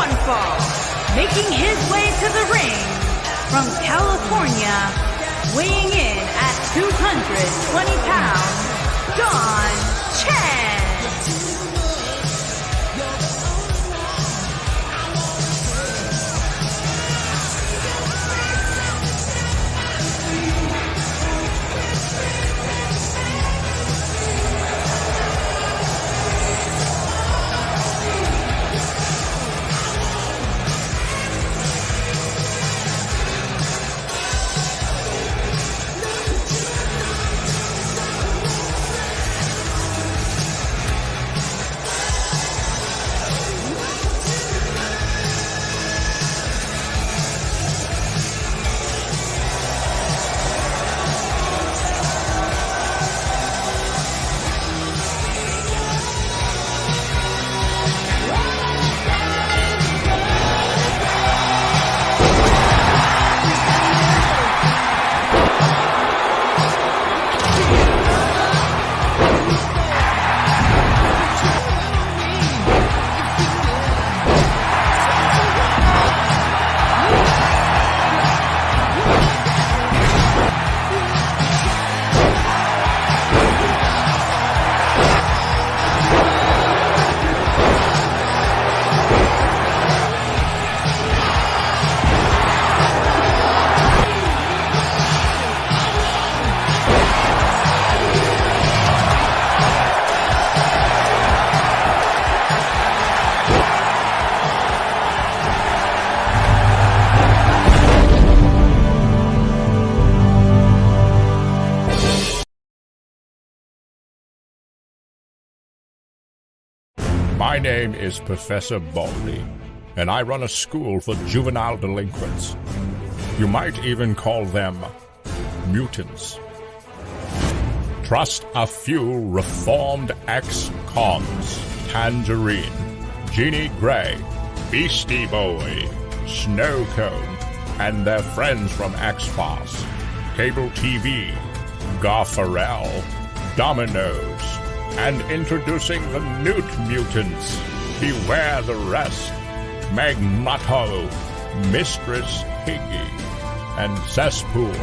one fall, making his way to the ring from California, weighing in at 220 pounds, Don Chen. My name is Professor Baldy, and I run a school for juvenile delinquents. You might even call them mutants. Trust a few reformed ex-cons: Tangerine, Jeannie Grey, Beastie Boy, Snow Cone, and their friends from X-FARCE, Cable TV, Garfarel, Dominoes, and introducing the Newt Mutants. Beware the rest: Magna, Mistress Piggy, and Cesspool.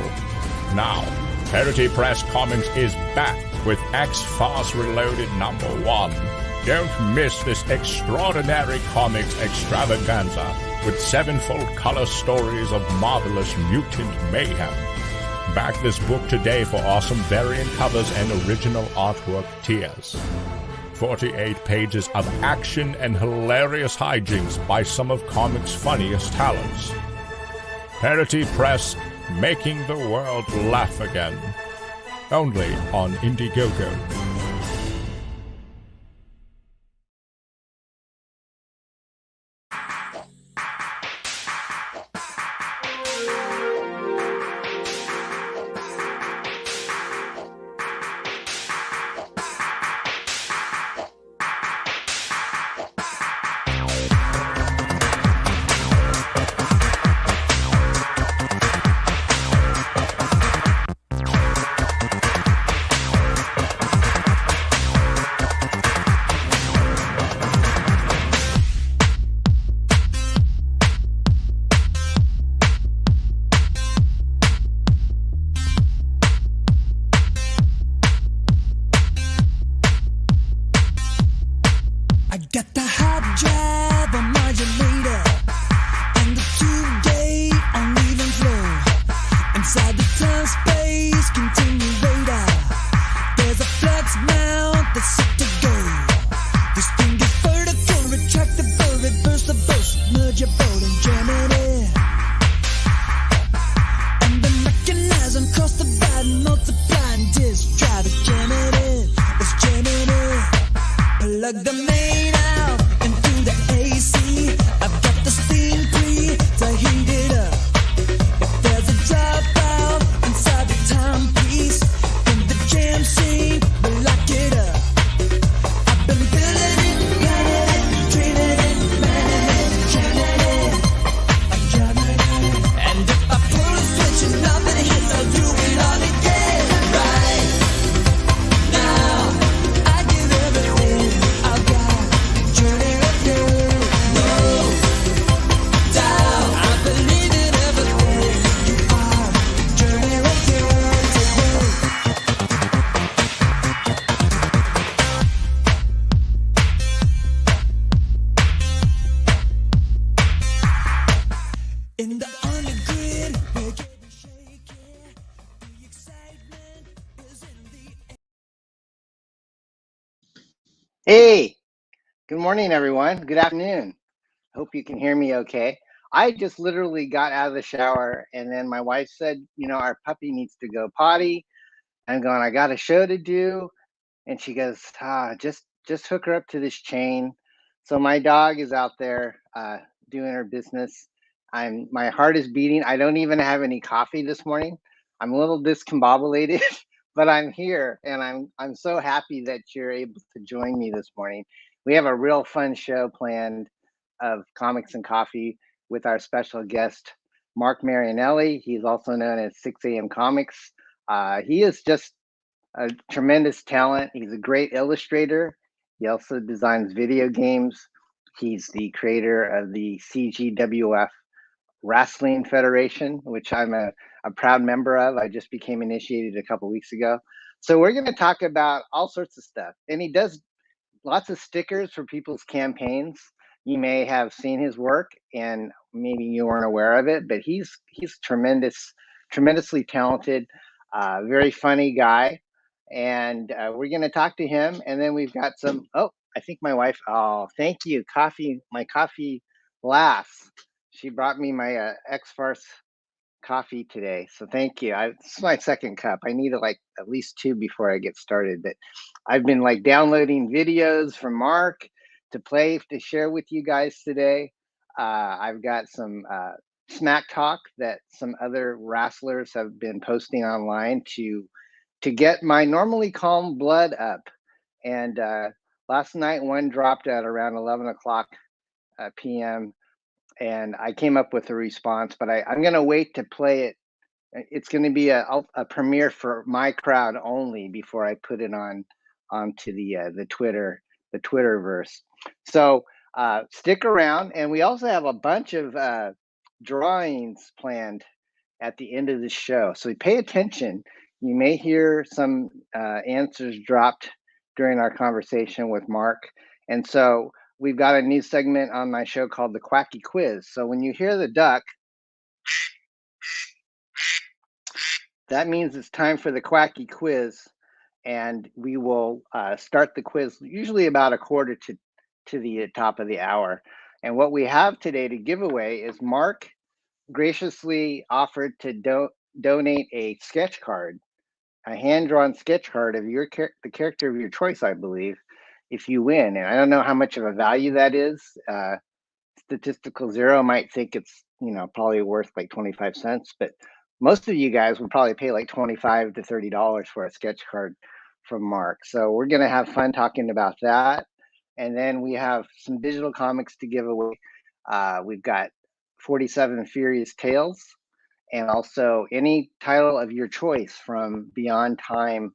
Now, Parody Press Comics is back with X-FARCE Reloaded #1. Don't miss this extraordinary comics extravaganza with 7-fold color stories of marvelous mutant mayhem. Back this book today for awesome variant covers and original artwork tiers. 48 pages of action and hilarious hijinks by some of comics' funniest talents. Parody Press, making the world laugh again. Only on Indiegogo. Got the hot drive on modulator and the tube gate on even flow. Inside the time-space continuator, there's a flex mount that's set to go. This thing is vertical, retractable, reversible, submerge your boat and jam it in. And the mechanism cross the divide and multiply and disk drive to jam it in. Let's jam it in. Plug the main out into the AC. I've got the steam pre to heat it up. If there's a dropout inside the timepiece, in the jam scene, we'll lock it up. I've been building it, planning it, dreaming it, manning it, jamming it. I'm jamming it. And if I pull a switch and nothing hits, I'll do it all again. Right now, I give everything I've got. Hey, good morning, everyone. Good afternoon. Hope you can hear me okay. I just literally got out of the shower, and then my wife said, our puppy needs to go potty. I'm going, I got a show to do. And she goes, just hook her up to this chain. So my dog is out there doing her business. My heart is beating. I don't even have any coffee this morning. I'm a little discombobulated, but I'm here, and I'm so happy that you're able to join me this morning. We have a real fun show planned of Comics and Coffee with our special guest, Mark Marianelli. He's also known as 6 a.m. Comics. He is just a tremendous talent. He's a great illustrator. He also designs video games. He's the creator of the CGWF Wrasslin Federation, which I'm a proud member of. I just became initiated a couple weeks ago. So we're going to talk about all sorts of stuff. And he does lots of stickers for people's campaigns. You may have seen his work, and maybe you weren't aware of it, but he's tremendously talented, very funny guy. And we're going to talk to him. And then we've got some, I think my wife, thank you, my coffee lass. She brought me my X-FARCE coffee today. So thank you. This is my second cup. I need at least 2 before I get started. But I've been downloading videos from Mark to share with you guys today. I've got some smack talk that some other wrestlers have been posting online to get my normally calm blood up. And last night one dropped at around 11 o'clock p.m. and I came up with a response, but I'm going to wait to play it. It's going to be a premiere for my crowd only before I put it onto the Twitterverse. So stick around, and we also have a bunch of drawings planned at the end of the show. So pay attention. You may hear some answers dropped during our conversation with Mark. And so we've got a new segment on my show called the Quacky Quiz. So when you hear the duck, that means it's time for the Quacky Quiz. And we will start the quiz usually about a quarter to the top of the hour. And what we have today to give away is Mark graciously offered to donate a sketch card, a hand-drawn sketch card of the character of your choice, I believe, if you win. And I don't know how much of a value that is. Statistical Zero might think it's probably worth like 25 cents, but most of you guys would probably pay like $25 to $30 for a sketch card from Mark. So we're going to have fun talking about that. And then we have some digital comics to give away. We've got 47 Furious Tales, and also any title of your choice from Beyond Time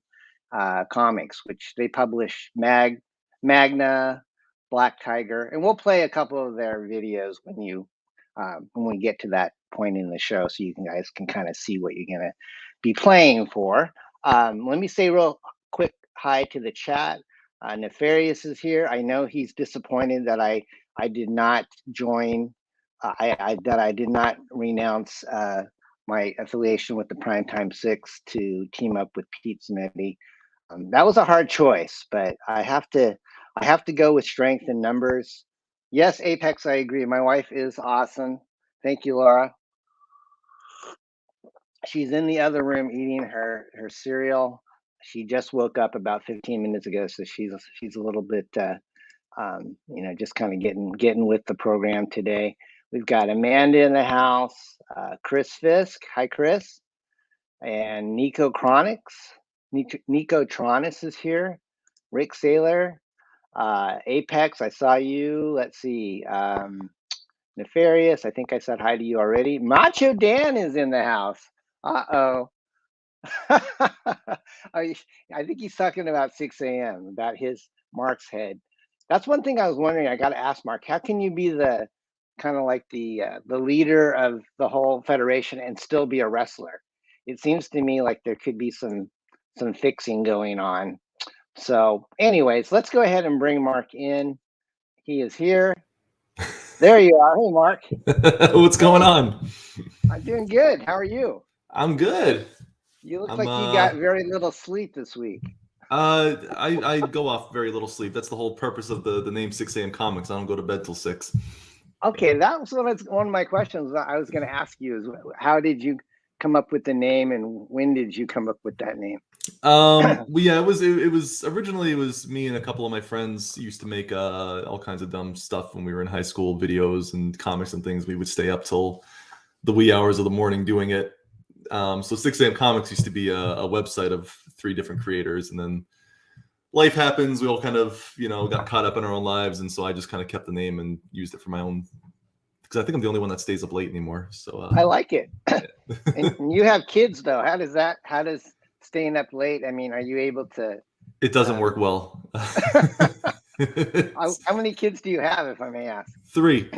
Comics, which they publish Magna, Black Tiger, and we'll play a couple of their videos when we get to that point in the show, so you guys can kind of see what you're gonna be playing for. Let me say real quick hi to the chat. Nefarious is here. I know he's disappointed that I did not join. That I did not renounce my affiliation with the Primetime 6 to team up with Pete Smitty. That was a hard choice, but I have to go with strength in numbers. Yes, Apex, I agree. My wife is awesome. Thank you, Laura. She's in the other room eating her cereal. She just woke up about 15 minutes ago, so she's a little bit, just kind of getting with the program today. We've got Amanda in the house, Chris Fisk. Hi, Chris. And Nico Tronis is here. Rick Saylor. Apex, I saw you. Let's see. Nefarious, I think I said hi to you already. Macho Dan is in the house. Uh-oh. I think he's talking about 6 a.m., about Mark's head. That's one thing I was wondering. I got to ask Mark, how can you be the kind of like the leader of the whole federation and still be a wrestler? It seems to me like there could be some fixing going on. So anyways, let's go ahead and bring Mark in. He is here. There you are. Hey, Mark. What's going on? I'm doing good. How are you? I'm good. You look like you got very little sleep this week. I go off very little sleep. That's the whole purpose of the name 6 a.m. Comics. I don't go to bed till 6. Okay, that was one of my questions I was going to ask you is how did you come up with the name and when did you come up with that name? Yeah, it was originally it was me and a couple of my friends used to make all kinds of dumb stuff when we were in high school, videos and comics and things. We would stay up till the wee hours of the morning doing it. So 6 a.m. Comics used to be a website of 3 different creators, and then life happens. We all kind of, got caught up in our own lives, and so I just kind of kept the name and used it for my own. Because I think I'm the only one that stays up late anymore. So I like it. And you have kids though. How does staying up late? I mean, are you able to? It doesn't work well. How many kids do you have, if I may ask? 3.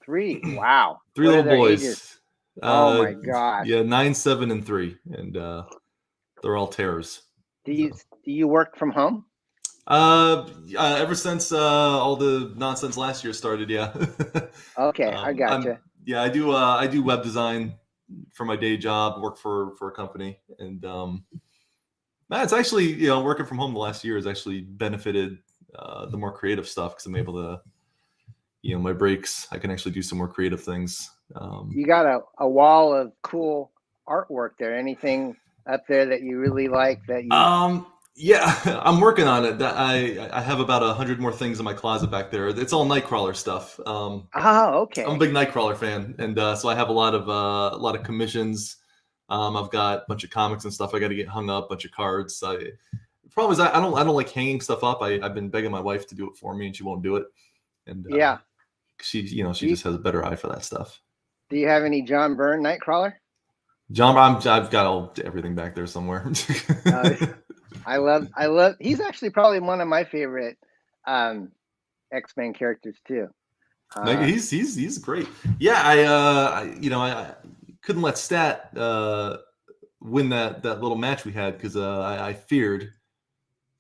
3. Wow. 3 little boys. Ages? Oh my gosh. Yeah, 9, 7, and 3, and they're all terrors. Do you work from home? Ever since all the nonsense last year started, yeah. Okay, I gotcha. I do web design for my day job, work for a company, and it's actually, working from home the last year has actually benefited the more creative stuff because I'm able to, my breaks, I can actually do some more creative things. You got a wall of cool artwork there. Anything up there that you really like that you? Yeah, I'm working on it. I have about 100 more things in my closet back there. It's all Nightcrawler stuff. Okay. I'm a big Nightcrawler fan, and so I have a lot of commissions. I've got a bunch of comics and stuff I got to get hung up, a bunch of cards. The problem is I don't like hanging stuff up. I've been begging my wife to do it for me, and she won't do it. And yeah, she just has a better eye for that stuff. Do you have any John Byrne Nightcrawler? I've got everything back there somewhere. I love. He's actually probably one of my favorite X-Men characters too. He's great. Yeah, I couldn't let Stat win that little match we had because I feared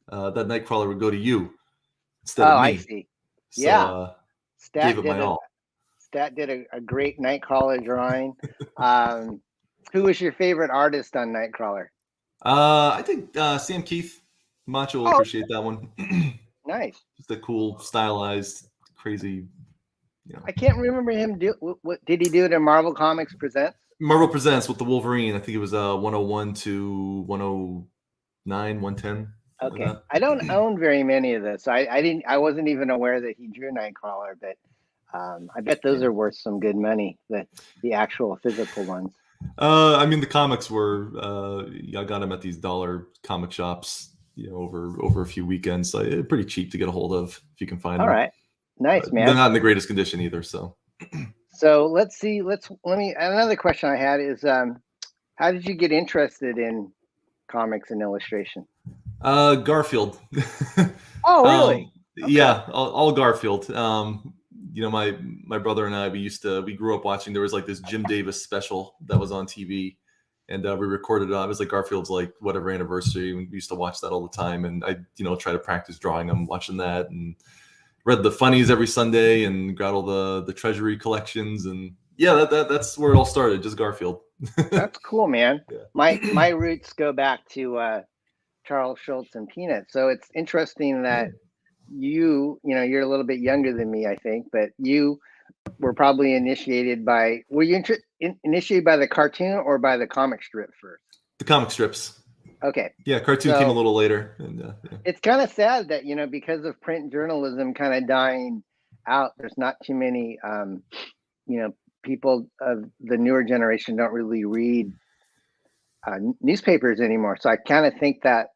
that Nightcrawler would go to you instead of me. I see. So, yeah, Stat gave it my all. Stat did a great Nightcrawler drawing. Who was your favorite artist on Nightcrawler? I think Sam Keith. Macho will appreciate that one. Nice. Just a cool, stylized, crazy. I can't remember him. What did he do it in Marvel Comics Presents? Marvel Presents with the Wolverine. I think it was 101 to 109, 110. Okay, I don't own very many of this. I wasn't even aware that he drew Nightcrawler, but I bet those are worth some good money. The actual physical ones. I mean, the comics were. I got them at these dollar comic shops, over a few weekends. So pretty cheap to get a hold of if you can find them. All right, nice, man. They're not in the greatest condition either. So. So let's see. Another question I had is, how did you get interested in comics and illustration? Garfield. Oh, really? Okay. Yeah, all Garfield. My brother and I, we grew up watching. There was like this Jim Davis special that was on TV, and we recorded it. It was like Garfield's like whatever anniversary. We used to watch that all the time, and I try to practice drawing. I'm watching that and read the funnies every Sunday and got all the Treasury collections, and yeah, that's where it all started. Just Garfield. That's cool, man. Yeah. My roots go back to Charles Schultz and Peanuts. So it's interesting that you're a little bit younger than me, I think, but you were probably initiated by. Were you initiated by the cartoon or by the comic strip first? The comic strips. Okay. Yeah, cartoon came a little later, and yeah. It's kind of sad that because of print journalism kind of dying out, there's not too many people of the newer generation don't really read newspapers anymore. So I kind of think that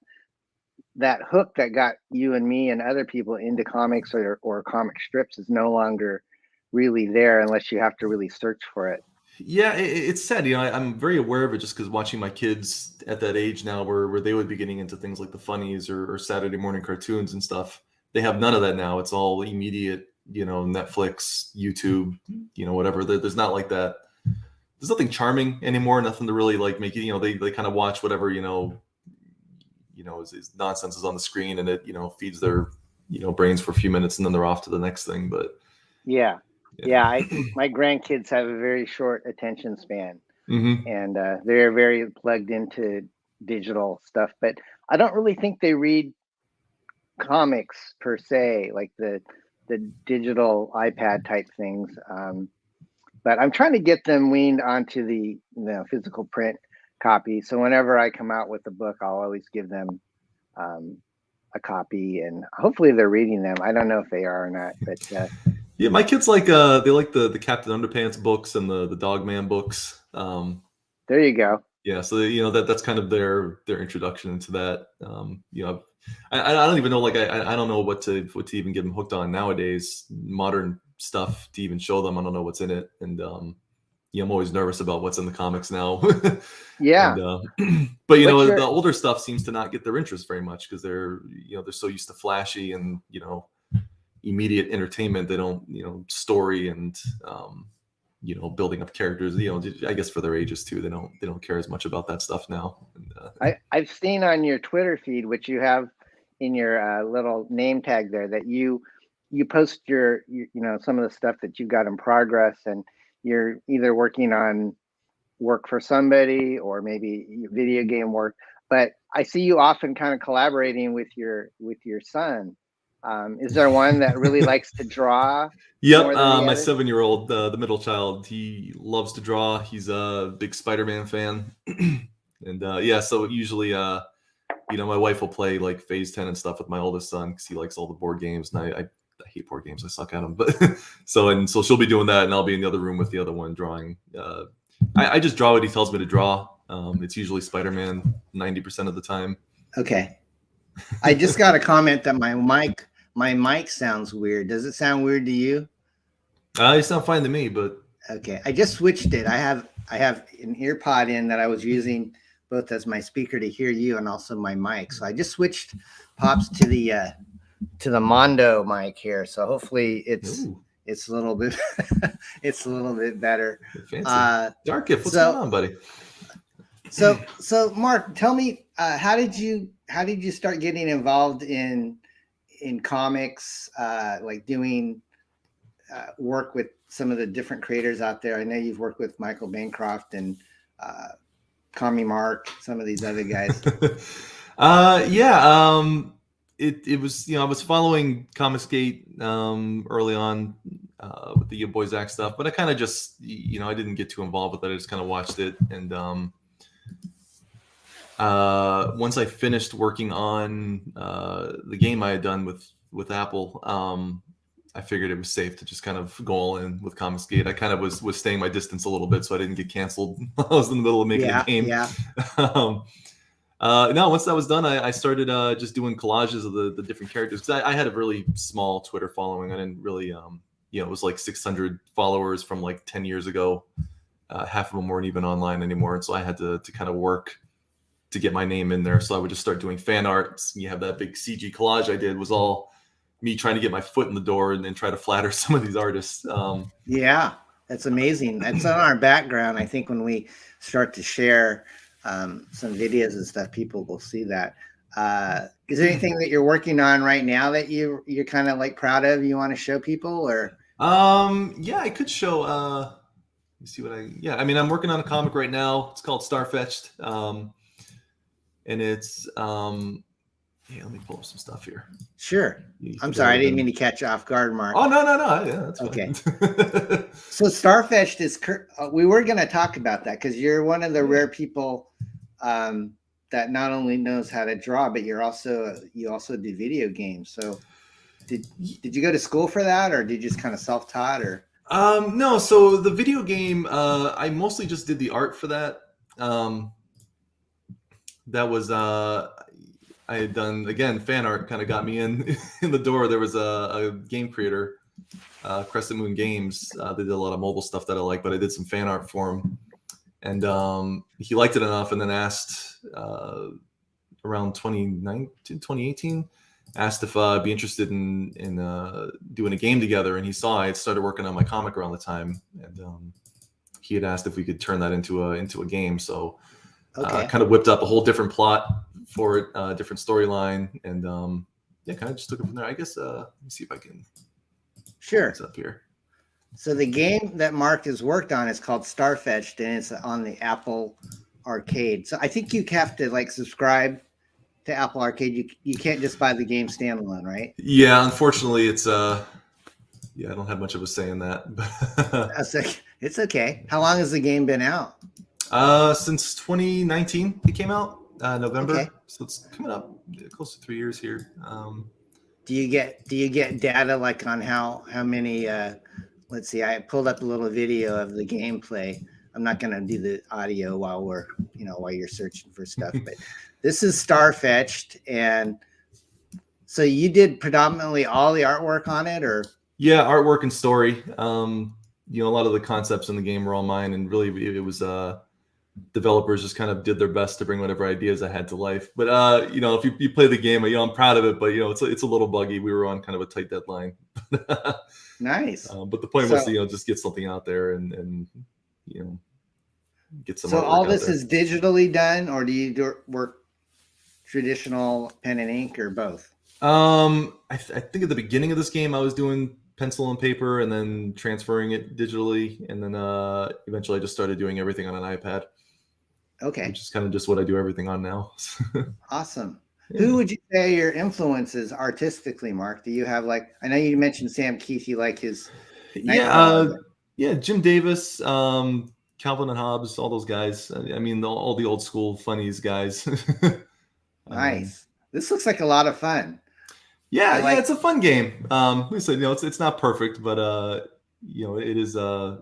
hook that got you and me and other people into comics or comic strips is no longer really there unless you have to really search for it. Yeah, it's sad. I'm very aware of it just because watching my kids at that age now where they would be getting into things like the funnies or Saturday morning cartoons and stuff. They have none of that now. It's all immediate, Netflix, YouTube, whatever. There's not like that. There's nothing charming anymore. Nothing to really like make it, they kind of watch whatever, is nonsense is on the screen, and it, feeds their, brains for a few minutes, and then they're off to the next thing. But yeah. My grandkids have a very short attention span, and they're very plugged into digital stuff, but I don't really think they read comics per se, like the digital iPad type things. But I'm trying to get them weaned onto the physical print copy. So whenever I come out with a book, I'll always give them a copy, and hopefully they're reading them. I don't know if they are or not, but yeah, my kids like they like the Captain Underpants books and the Dogman books. There you go. Yeah, so that's kind of their introduction into that. I don't even know, like I don't know what to even get them hooked on nowadays. Modern stuff to even show them. I don't know what's in it, and I'm always nervous about what's in the comics now. Yeah. And, but the older stuff seems to not get their interest very much because they're so used to flashy and immediate entertainment. They don't story and building up characters. I guess for their ages too, they don't care as much about that stuff now. And, I've seen on your Twitter feed, which you have in your little name tag there, that you post your some of the stuff that you've got in progress, and you're either working on work for somebody or maybe video game work. But I see you often kind of collaborating with your son. Is there one that really likes to draw? Yep, my 7-year-old, the middle child, he loves to draw. He's a big Spider-Man fan, and so usually, my wife will play like Phase 10 and stuff with my oldest son because he likes all the board games, and I hate board games. I suck at them, but so she'll be doing that, and I'll be in the other room with the other one drawing. I just draw what he tells me to draw. It's usually Spider-Man 90% of the time. Okay. I just got a comment that my mic sounds weird. Does it sound weird to you? It sounds fine to me, but okay. I just switched it. I have an ear pod in that I was using both as my speaker to hear you and also my mic. So I just switched Pops to the Mondo mic here. So hopefully it's a little bit it's a little bit better. Fancy. Darkiff, what's going on, buddy? So Mark, tell me, how did you start getting involved in comics, like doing work with some of the different creators out there? I know you've worked with Michael Bancroft and Commie Mark, some of these other guys. It was, I was following Comicsgate early on with the Boys Act stuff, but I kind of just, I didn't get too involved with it. I just kind of watched it. And once I finished working on the game I had done with Apple, I figured it was safe to just kind of go all in with Comicsgate. I kind of was staying my distance a little bit so I didn't get canceled while I was in the middle of making a game. Yeah. No, once that was done, I started just doing collages of the different characters. Because I had a really small Twitter following. I didn't really, it was like 600 followers from like 10 years ago. Half of them weren't even online anymore. And so I had to kind of work to get my name in there. So I would just start doing fan art. You have that big CG collage I did was all me trying to get my foot in the door and then try to flatter some of these artists. Yeah, that's amazing. That's on our background. I think when we start to share some videos and stuff, people will see that. Is there anything that you're working on right now that you're kind of like proud of, you want to show people? Or I could show let me see what I'm working on a comic right now. It's called Starfetched, and it's let me pull up some stuff here. Sure. I'm sorry, I didn't mean to catch you off guard, Mark. Oh, no. Yeah, that's okay. So Starfetched is, we were going to talk about that because you're one of the rare people that not only knows how to draw, but you also do video games. So did you go to school for that, or did you just kind of self-taught, or? No, so the video game, I mostly just did the art for that. That was, I had done, again, fan art kind of got me in the door. There was a game creator, Crescent Moon Games. They did a lot of mobile stuff that I like, but I did some fan art for him. And he liked it enough and then asked around 2018, asked if I'd be interested in doing a game together. And he saw I had started working on my comic around the time. And he had asked if we could turn that into a game. So kind of whipped up a whole different plot for it, different storyline, and kind of just took it from there. I guess let me see if I can. Sure. It's up here. So the game that Mark has worked on is called Starfetched, and it's on the Apple Arcade. So I think you have to like subscribe to Apple Arcade. You can't just buy the game standalone, right? Yeah, unfortunately, it's yeah, I don't have much of a say in that. That's like, it's okay. How long has the game been out? Since 2019, it came out November, Okay. so it's coming up close to 3 years here. Do you get data like on how many? Let's see. I pulled up a little video of the gameplay. I'm not going to do the audio while while you're searching for stuff, but this is Starfetched, and so you did predominantly all the artwork on it, or? Yeah, artwork and story. A lot of the concepts in the game were all mine, and really it was developers just kind of did their best to bring whatever ideas I had to life. But if you play the game, I'm proud of it, but it's a little buggy. We were on kind of a tight deadline. Nice. But the point was to just get something out there and get some. So all this is digitally done, or do you work traditional pen and ink, or both? I think at the beginning of this game I was doing pencil and paper and then transferring it digitally, and then eventually I just started doing everything on an iPad. Okay. Which is kind of just what I do everything on now. Awesome. Yeah. Who would you say your influences artistically, Mark? Do you have I know you mentioned Sam Keith, you like his Jim Davis, Calvin and Hobbes, all those guys. I mean, all the old school funnies guys. Nice. This looks like a lot of fun. Yeah, it's a fun game. We said, it's not perfect, but it is. I'm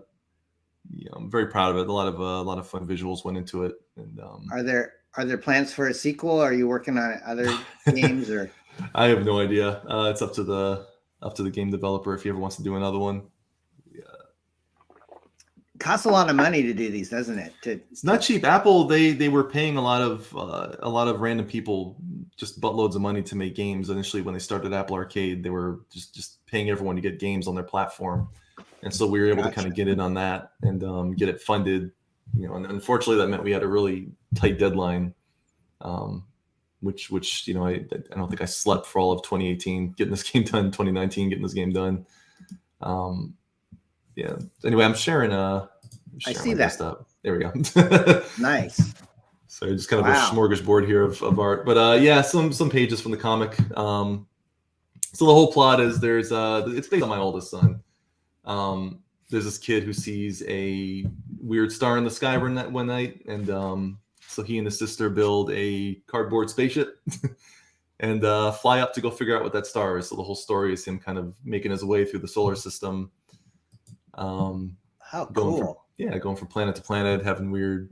very proud of it. A lot of fun visuals went into it. And are there plans for a sequel? Are you working on other games, or? I have no idea. It's up to the game developer if he ever wants to do another one. Yeah. Costs a lot of money to do these, doesn't it? It's not cheap. Apple, they were paying a lot of random people just buttloads of money to make games. Initially, when they started Apple Arcade, they were just paying everyone to get games on their platform, and so we were able to kind of get in on that and get it funded. And unfortunately, that meant we had a really tight deadline, which I don't think I slept for all of 2018 getting this game done. 2019 getting this game done. Yeah. Anyway, I'm sharing. I see that. Desktop. There we go. Nice. So just kind of a smorgasbord here of art, but some pages from the comic. So the whole plot is it's based on my oldest son. There's this kid who sees a weird star in the sky one night, and so he and his sister build a cardboard spaceship and fly up to go figure out what that star is. So the whole story is him kind of making his way through the solar system. How cool! Going from planet to planet, having weird,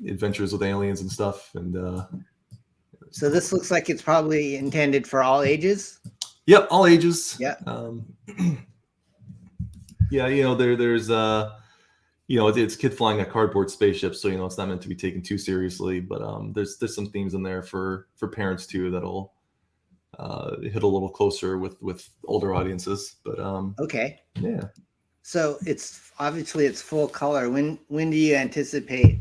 adventures with aliens and stuff. And so this looks like it's probably intended for all ages. Yep, all ages. Yeah. There's it's a kid flying a cardboard spaceship, so it's not meant to be taken too seriously. But there's some themes in there for parents too that'll hit a little closer with older audiences. But okay. Yeah. So it's obviously full color. When do you anticipate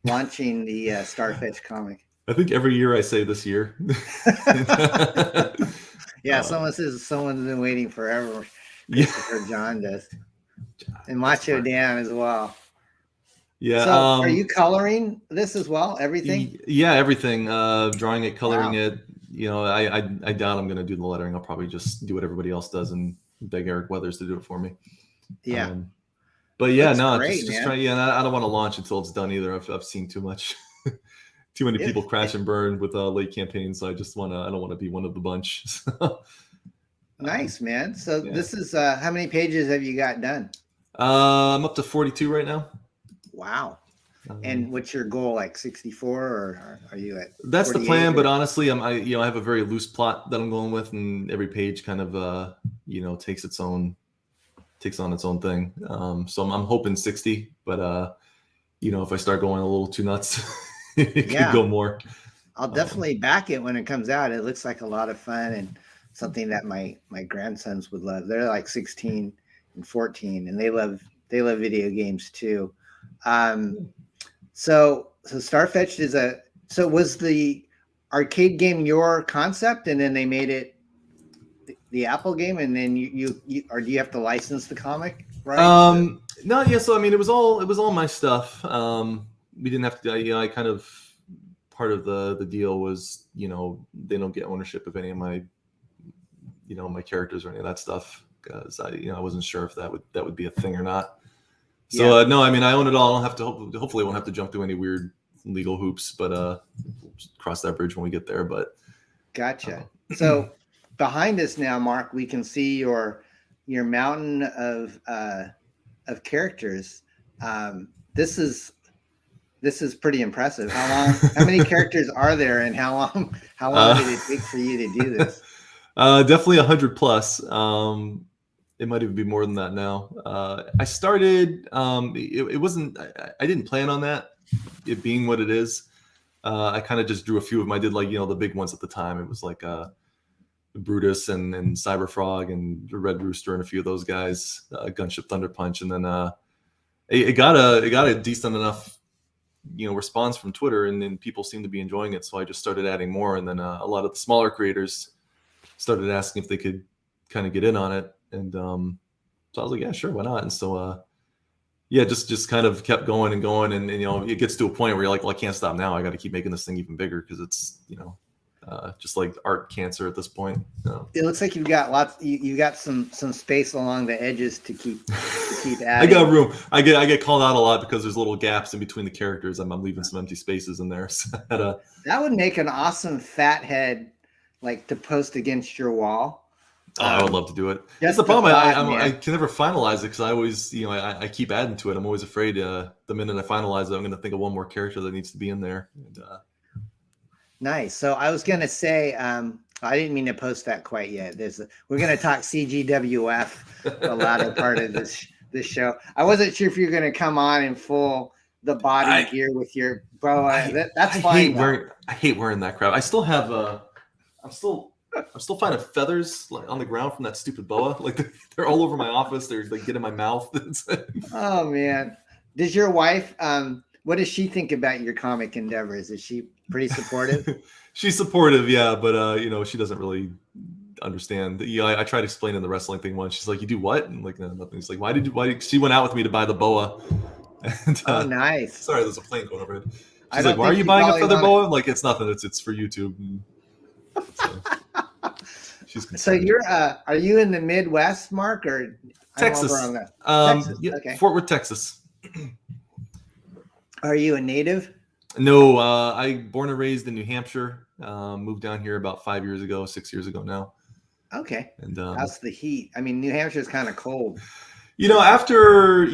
launching the Starfetched comic? I think every year I say this year. Yeah, someone says someone's been waiting forever. Yeah, John does, and Macho Dan as well. Yeah. So are you coloring this as well? Everything? Yeah, everything. Drawing it, coloring it. I doubt I'm going to do the lettering. I'll probably just do what everybody else does and beg Eric Weathers to do it for me. Yeah. But yeah, great, just try. Yeah, and I don't want to launch until it's done either. I've seen too much, too many people crash and burn with late campaigns. So I don't want to be one of the bunch. Nice, man. So this is how many pages have you got done? I'm up to 42 right now. Wow. And what's your goal? Like 64, or are you at? That's the plan, but honestly, I have a very loose plot that I'm going with, and every page kind of takes on its own thing. So I'm hoping 60, but if I start going a little too nuts, it could go more. I'll definitely back it when it comes out. It looks like a lot of fun and something that my grandsons would love. They're like 16 and 14, and they love video games too. So Starfetched was the arcade game your concept, and then they made it the Apple game, and then you or do you have to license the comic, right? No, yeah. So I mean, it was all my stuff. we didn't have to. I kind of part of the deal was, you know, they don't get ownership of any of my, you know, my characters or any of that stuff, because I wasn't sure if that would be a thing or not. So no, I mean, I own it all. I don't have to. Hopefully, I won't have to jump through any weird legal hoops, but we'll cross that bridge when we get there. But gotcha. So behind us now, Mark, we can see your mountain of characters. This is pretty impressive. How many characters are there, and how long did it take for you to do this? Definitely 100 plus. It might even be more than that now. I started. It wasn't. I didn't plan on that, it being what it is. I kind of just drew a few of them. I did, like, you know, the big ones at the time. It was like Brutus and Cyberfrog and Red Rooster and a few of those guys. Gunship Thunder Punch, and then it got a decent enough, you know, response from Twitter, and then people seemed to be enjoying it. So I just started adding more, and then a lot of the smaller creators started asking if they could kind of get in on it, and so I was like, yeah, sure, why not? And so yeah, just kind of kept going and going, and you know, it gets to a point where you're like, well, I can't stop now. I got to keep making this thing even bigger, because it's, you know, just like art cancer at this point. So. It looks like you've got lots. You got some space along the edges to keep adding. I got room. I get called out a lot because there's little gaps in between the characters. I'm leaving some empty spaces in there. So that would make an awesome fat head, like, to post against your wall. I would love to do it. That's the problem. I can never finalize it, because I always, you know, I keep adding to it. I'm always afraid the minute I finalize it, I'm going to think of one more character that needs to be in there. And, nice. So I was going to say, I didn't mean to post that quite yet. We're going to talk CGWF a latter part of this show. I wasn't sure if you're going to come on in full the body gear with your boa. That's fine. I hate wearing that crap. I still have I'm still finding feathers, like, on the ground from that stupid boa. Like, they're all over my office. They're like get in my mouth. Oh man. Does your wife, what does she think about your comic endeavors? Is she pretty supportive? She's supportive, yeah, but you know, she doesn't really understand. Yeah, I tried explaining the wrestling thing once. She's like, "You do what?" And like, no, nothing. She's like, "Why did she went out with me to buy the boa?" And, oh, nice. Sorry, there's a plane going overhead. She's like, "Why are you buying a feather boa?" I'm like, "It's nothing. It's for YouTube." And so you're are you in the Midwest, Mark, or Texas? Texas. Yeah, okay. Fort Worth, Texas. Are you a native? No, I born and raised in New Hampshire. Moved down here about 6 years ago now. Okay. And how's the heat? I mean, New Hampshire is kind of cold. You know, after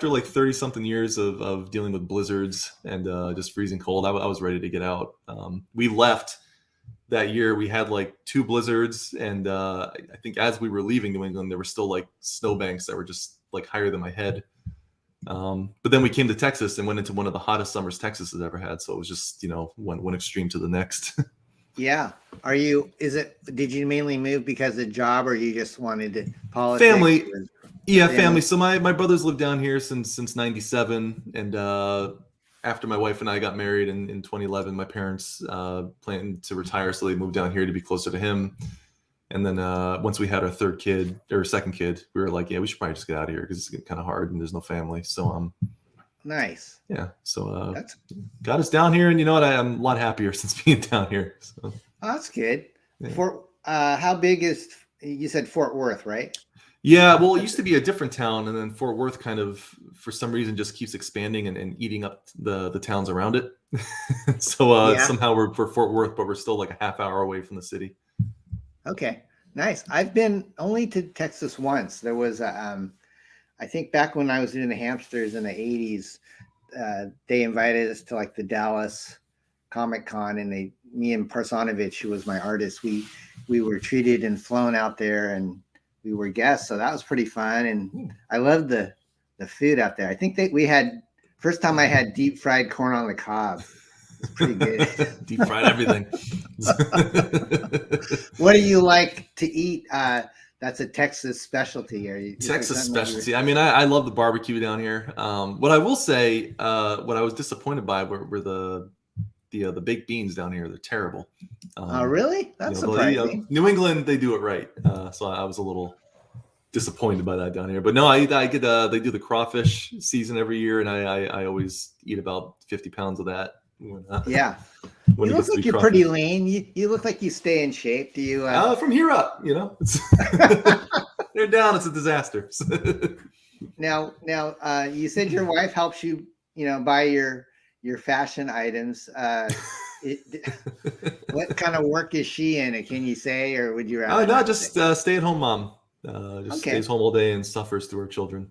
like 30 something years of dealing with blizzards and just freezing cold, I was ready to get out. We left that year. We had like 2 blizzards, and I think as we were leaving New England, there were still like snowbanks that were just like higher than my head. But then we came to Texas and went into one of the hottest summers Texas has ever had. So it was just, you know, one extreme to the next. Yeah. Did you mainly move because of job, or you just wanted to politics? Family. Yeah, family. So my brothers lived down here since 97. And after my wife and I got married in 2011, my parents planned to retire. So they moved down here to be closer to him. And then once we had our second kid, we were like, yeah, we should probably just get out of here, because it's getting kind of hard and there's no family. So nice. Yeah. So got us down here, and you know what? I'm a lot happier since being down here. So that's good. Yeah. How big is, you said Fort Worth, right? Yeah, well, it used to be a different town, and then Fort Worth kind of, for some reason, just keeps expanding and eating up the towns around it. So somehow we're Fort Worth, but we're still like a half hour away from the city. Okay, nice. I've been only to Texas once. There was I think back when I was doing the hamsters in the 80s, they invited us to like the Dallas Comic Con, and me and Parsonovich, who was my artist, we were treated and flown out there, and we were guests. So that was pretty fun. And I loved the food out there. I think first time I had deep fried corn on the cob. It's pretty good. Deep fried everything. What do you like to eat? That's a Texas specialty. Texas specialty. I mean, I love the barbecue down here. What I will say, what I was disappointed by were the baked beans down here. They're terrible. Oh, really? That's surprising. New England, they do it right. So I was a little disappointed by that down here. But no, I get they do the crawfish season every year, and I always eat about 50 pounds of that. Yeah. When You look like you're pretty lean. You look like you stay in shape. Do you? From here up, it's they're down. It's a disaster. Now, you said your wife helps you, buy your fashion items. What kind of work is she in? Can you say, or would you rather? No, just stay-at-home mom. Just stays home all day and suffers through her children.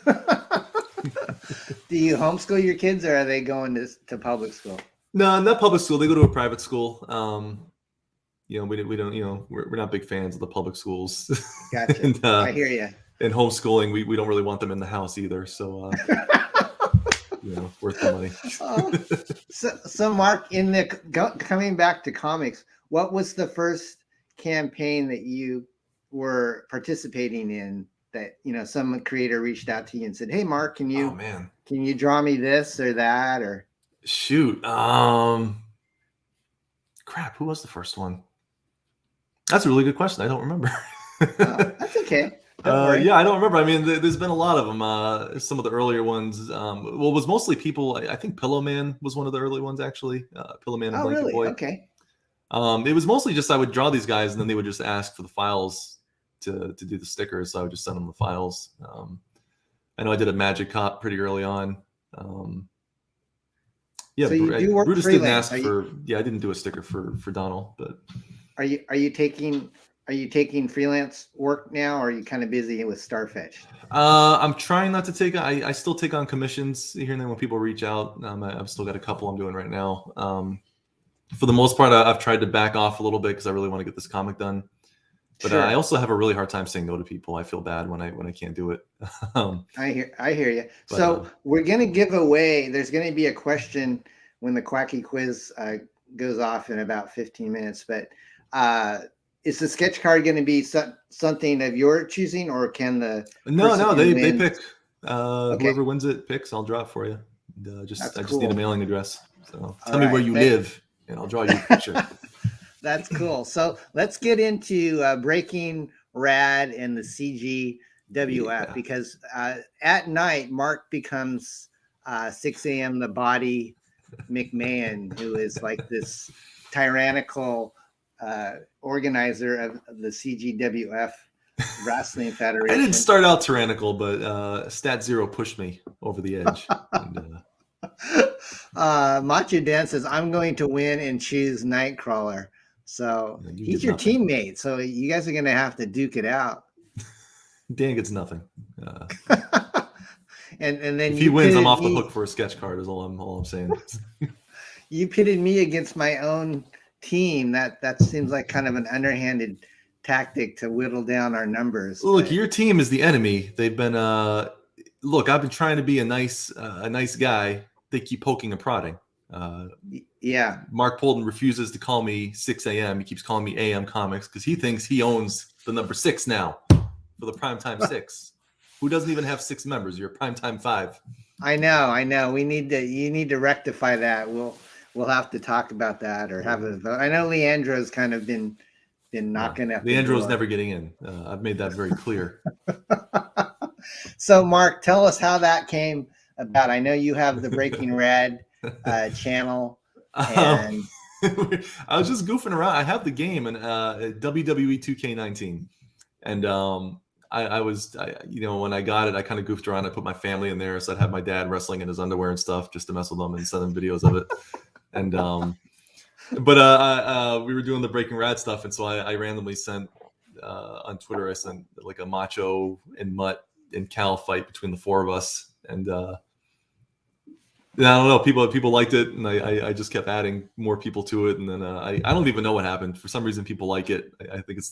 Do you homeschool your kids, or are they going to public school? No, not public school. They go to a private school. We don't. We're not big fans of the public schools. Gotcha. And, I hear you. And homeschooling, we don't really want them in the house either. So, worth the money. So Mark, coming back to comics, what was the first campaign that you were participating in that some creator reached out to you and said, "Hey, Mark, can you draw me this or that?" Or shoot, crap, who was the first one? That's a really good question. I don't remember. That's okay. Yeah, I don't remember. I mean, there's been a lot of them. Some of the earlier ones, it was mostly people. I think Pillowman was one of the early ones, actually. Pillowman and Blanket Boy. Okay. It was mostly just I would draw these guys, and then they would just ask for the files to do the stickers. So I would just send them the files. I know I did a Magic Cop pretty early on. Yeah, so you do work Brutus freelance. didn't ask for. Yeah, I didn't do a sticker for Donald, but are you taking freelance work now, or are you kind of busy with Starfetch? I'm trying not to take. I still take on commissions here and there when people reach out. I've still got a couple I'm doing right now. For the most part, I've tried to back off a little bit because I really want to get this comic done. But sure. I also have a really hard time saying no to people. I feel bad when I can't do it. I hear you. So we're gonna give away. There's gonna be a question when the Quacky Quiz goes off in about 15 minutes. But is the sketch card going to be something of your choosing, or can the no they pick whoever wins it picks? I'll draw it for you. I just need a mailing address. So tell me where you live, and I'll draw you a picture. That's cool. So let's get into Breaking Rad and the CGWF, because at night Mark becomes 6 a.m. the Body McMahon, who is like this tyrannical organizer of the CGWF Wrasslin Federation. I didn't start out tyrannical, but Stat Zero pushed me over the edge. Macho Dan says, "I'm going to win and choose Nightcrawler." So he's your teammate. So you guys are going to have to duke it out. Dan gets nothing. And then if he wins, I'm off the hook for a sketch card. Is all I'm saying. You pitted me against my own team. That seems like kind of an underhanded tactic to whittle down our numbers. Look, your team is the enemy. They've been look, I've been trying to be a nice guy. They keep poking and prodding. Yeah. Mark Polden refuses to call me 6 a.m. He keeps calling me AM Comics because he thinks he owns the number 6 now for the primetime 6. Who doesn't even have 6 members? You're a primetime 5. I know. You need to rectify that. We'll have to talk about that or have a vote. I know Leandro's kind of been knocking up. Leandro's never getting in. I've made that very clear. So, Mark, tell us how that came about. I know you have the Breaking Rad channel. And I was just goofing around. I have the game and WWE 2K19, and I was when I got it, I kind of goofed around. I put my family in there, so I'd have my dad wrestling in his underwear and stuff just to mess with them and send them videos of it. And but we were doing the Breaking Rad stuff, and so I randomly sent on Twitter. I sent like a Macho and Mutt and Cal fight between the 4 of us, and I don't know. People liked it, and I just kept adding more people to it, and then I don't even know what happened. For some reason, people like it. I think it's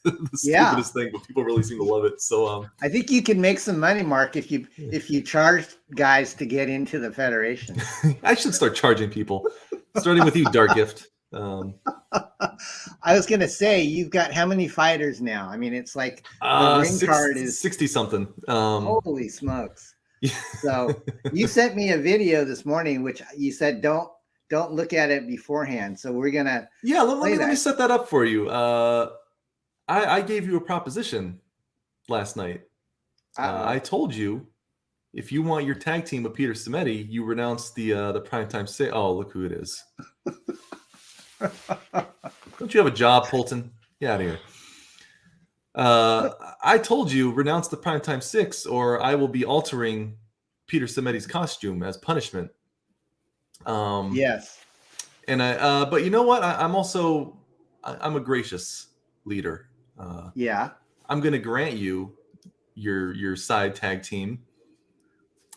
the stupidest thing, but people really seem to love it. So I think you can make some money, Mark, if you charge guys to get into the Federation. I should start charging people, starting with you, Dark Gift. I was gonna say, you've got how many fighters now? I mean, it's like the ring card is 60 something. Holy smokes! So you sent me a video this morning, which you said don't look at it beforehand. So we're gonna let me set that up for you. I gave you a proposition last night. Uh-oh. I told you if you want your tag team with Peter Stemetti, you renounce the primetime say. Oh, look who it is. Don't you have a job, Polton? Get out of here. I told you renounce the primetime 6, or I will be altering Peter Stemetti's costume as punishment. Yes. And but you know what? I'm a gracious leader. Yeah. I'm going to grant you your side tag team,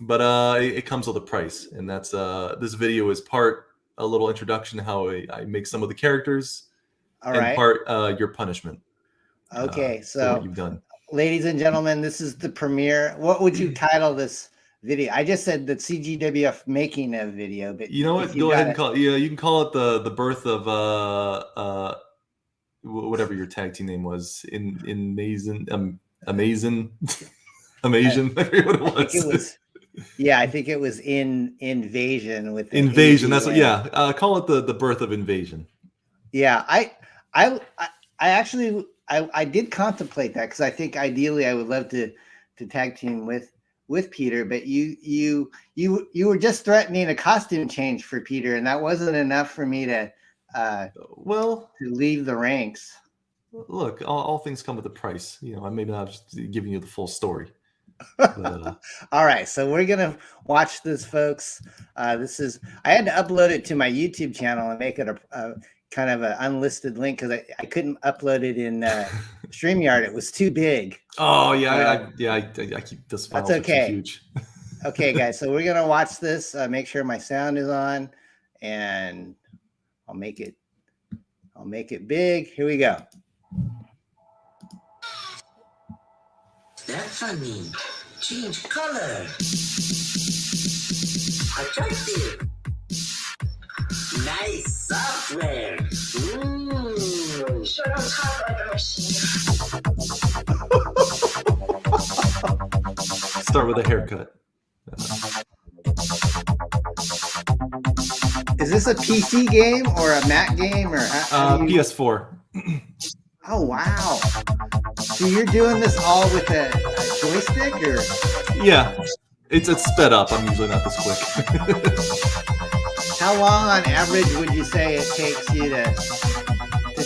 but it comes with a price, and that's this video is part a little introduction to how I make some of the characters, All and right. part your punishment. Okay, for so what you've done. ladies and gentlemen, this is the premiere. What would you title this video? I just said that CGWF making a video, but You know what? Go ahead and call it. Yeah, you can call it the birth of whatever your tag team name was. Amazing. I forget what it was. I think it was. Yeah, I think it was Invasion with the Invasion. That's what. AVN. Yeah, call it the birth of Invasion. Yeah, I actually did contemplate that, because I think ideally I would love to tag team with Peter, but you were just threatening a costume change for Peter, and that wasn't enough for me to leave the ranks. Look, all things come with a price. You know, I maybe not just giving you the full story. But, all right, so we're gonna watch this, folks. I had to upload it to my YouTube channel and make it a kind of an unlisted link, because I couldn't upload it in StreamYard. It was too big. Oh yeah, I keep this file. That's okay. Huge. Okay, guys, so we're gonna watch this. Make sure my sound is on, and I'll make it big. Here we go. Stephanie, change color. Attractive. Nice software. Sure don't talk like a machine. Start with a haircut. Is this a PC game or a Mac game, or PS4? Oh wow! So you're doing this all with a joystick, or? Yeah, it's sped up. I'm usually not this quick. How long on average would you say it takes you to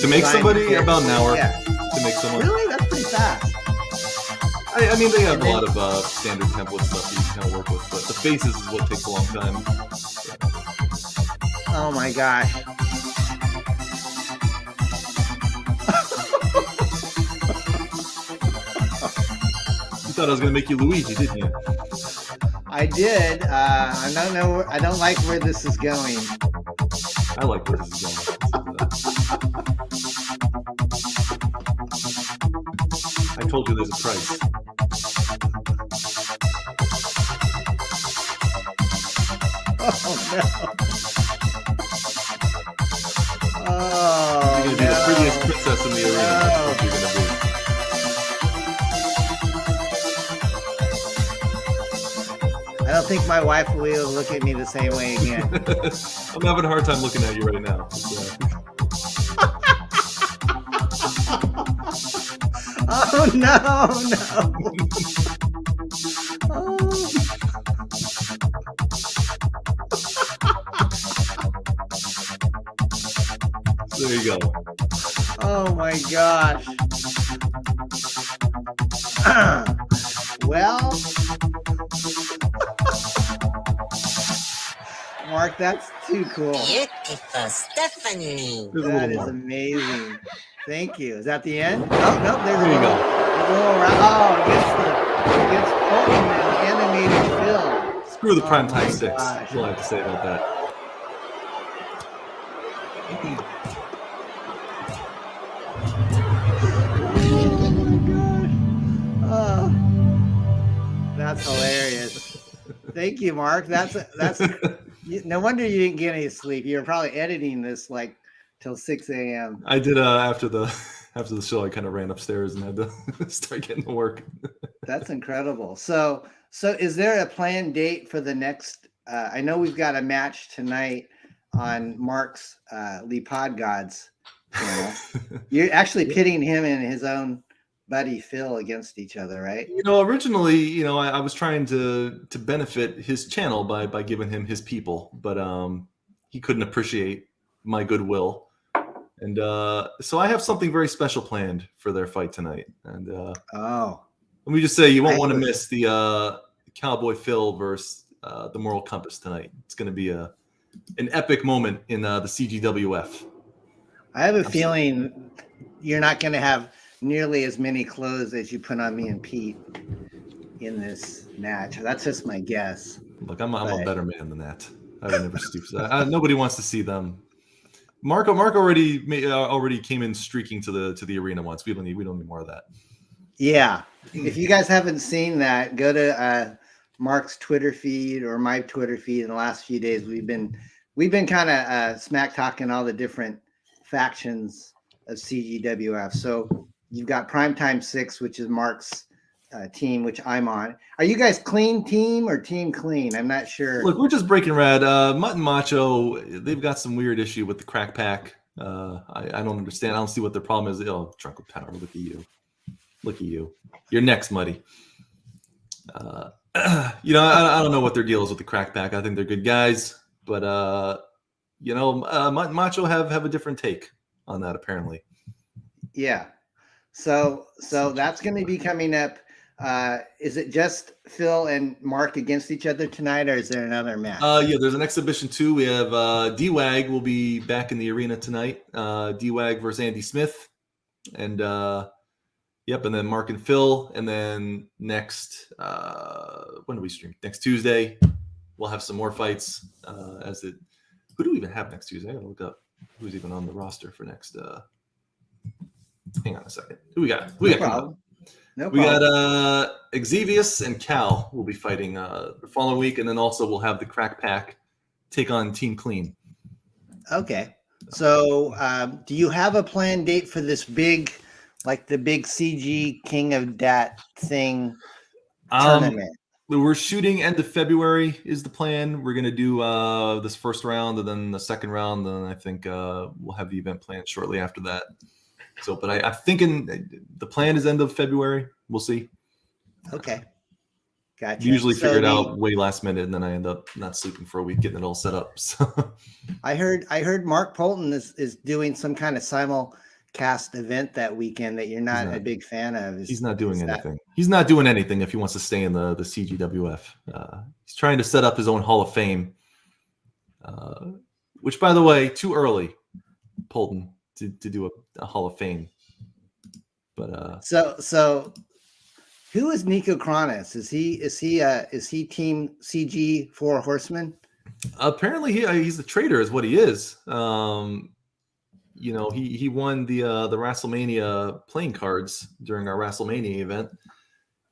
make somebody? character? About an hour. Yeah. To make someone. Really? That's pretty fast. I mean, they have a lot of standard template stuff that you can kind of work with, but the faces is what takes a long time. Oh my gosh. You thought I was going to make you Luigi, didn't you? I did. I don't know. I don't like where this is going. I like where this is going. I told you there's a price. Oh no. Oh, You're going to be the prettiest princess in the arena. That's what you're going to be. I don't think my wife will look at me the same way again. I'm having a hard time looking at you right now. Oh no, no. There you go. Oh my gosh. Well, Mark, that's too cool. Beautiful Stephanie. There's a That little is more. amazing. Thank you. Is that the end? Oh no, there's There you go. it gets Colton and animated film. Screw the Oh prime my time 6. gosh. That's all I have to say about that. Oh, that's hilarious. Thank you, Mark. That's no wonder you didn't get any sleep. You were probably editing this like till 6 a.m. I did after the show. I kind of ran upstairs and had to start getting to work. That's incredible. So is there a planned date for the next? I know we've got a match tonight on Mark's Lee Pod Gods channel. You're actually pitting him in his own buddy Phil against each other, right? Originally, I was trying to benefit his channel by giving him his people, but he couldn't appreciate my goodwill. And so I have something very special planned for their fight tonight. And Oh, let me just say, you won't want to miss the Cowboy Phil versus the Moral Compass tonight. It's going to be an epic moment in the CGWF. I have a feeling you're not going to have nearly as many clothes as you put on me and Pete in this match. That's just my guess. Look, I'm a better man than that. I would never stoop to that. Nobody wants to see them. Mark already came in streaking to the arena once. We don't need more of that. Yeah. If you guys haven't seen that, go to Mark's Twitter feed or my Twitter feed. In the last few days, we've been kind of smack talking all the different factions of CGWF. So you've got Primetime 6, which is Mark's team, which I'm on. Are you guys clean team or team clean? I'm not sure. Look, we're just breaking rad. Mutt and Macho, they've got some weird issue with the crack pack. I don't understand. I don't see what their problem is. Oh, Drunk with Power. Look at you. Look at you. You're next, Muddy. I don't know what their deal is with the crack pack. I think they're good guys, but Mutt and Macho have a different take on that apparently. Yeah. So that's going to be coming up. Is it just Phil and Mark against each other tonight, or is there another match? Yeah, there's an exhibition too. We have D-Wag will be back in the arena tonight. D-Wag versus Andy Smith, and and then Mark and Phil, and then next when do we stream? Next Tuesday, we'll have some more fights. Who do we even have next Tuesday? I gotta look up who's even on the roster for next. Hang on a second. Who we got? No problem. We got Xavius and Cal will be fighting the following week, and then also we'll have the Crack Pack take on Team Clean. Okay. So do you have a planned date for this big CG King of Dat thing tournament? We're shooting end of February is the plan. We're going to do this first round and then the second round, and then I think we'll have the event planned shortly after that. So, but I'm thinking the plan is end of February. We'll see. Okay. Gotcha. Usually figure it out way last minute, and then I end up not sleeping for a week getting it all set up. So I heard Mark Polton is doing some kind of simulcast event that weekend that you're not a big fan of. He's not doing anything. He's not doing anything if he wants to stay in the CGWF. He's trying to set up his own Hall of Fame, which, by the way, too early, Polton, to do a Hall of Fame. But so who is Nico Kronos? Is he team CG 4 Horsemen? Apparently he's a traitor is what he is. He won the WrestleMania playing cards during our WrestleMania event.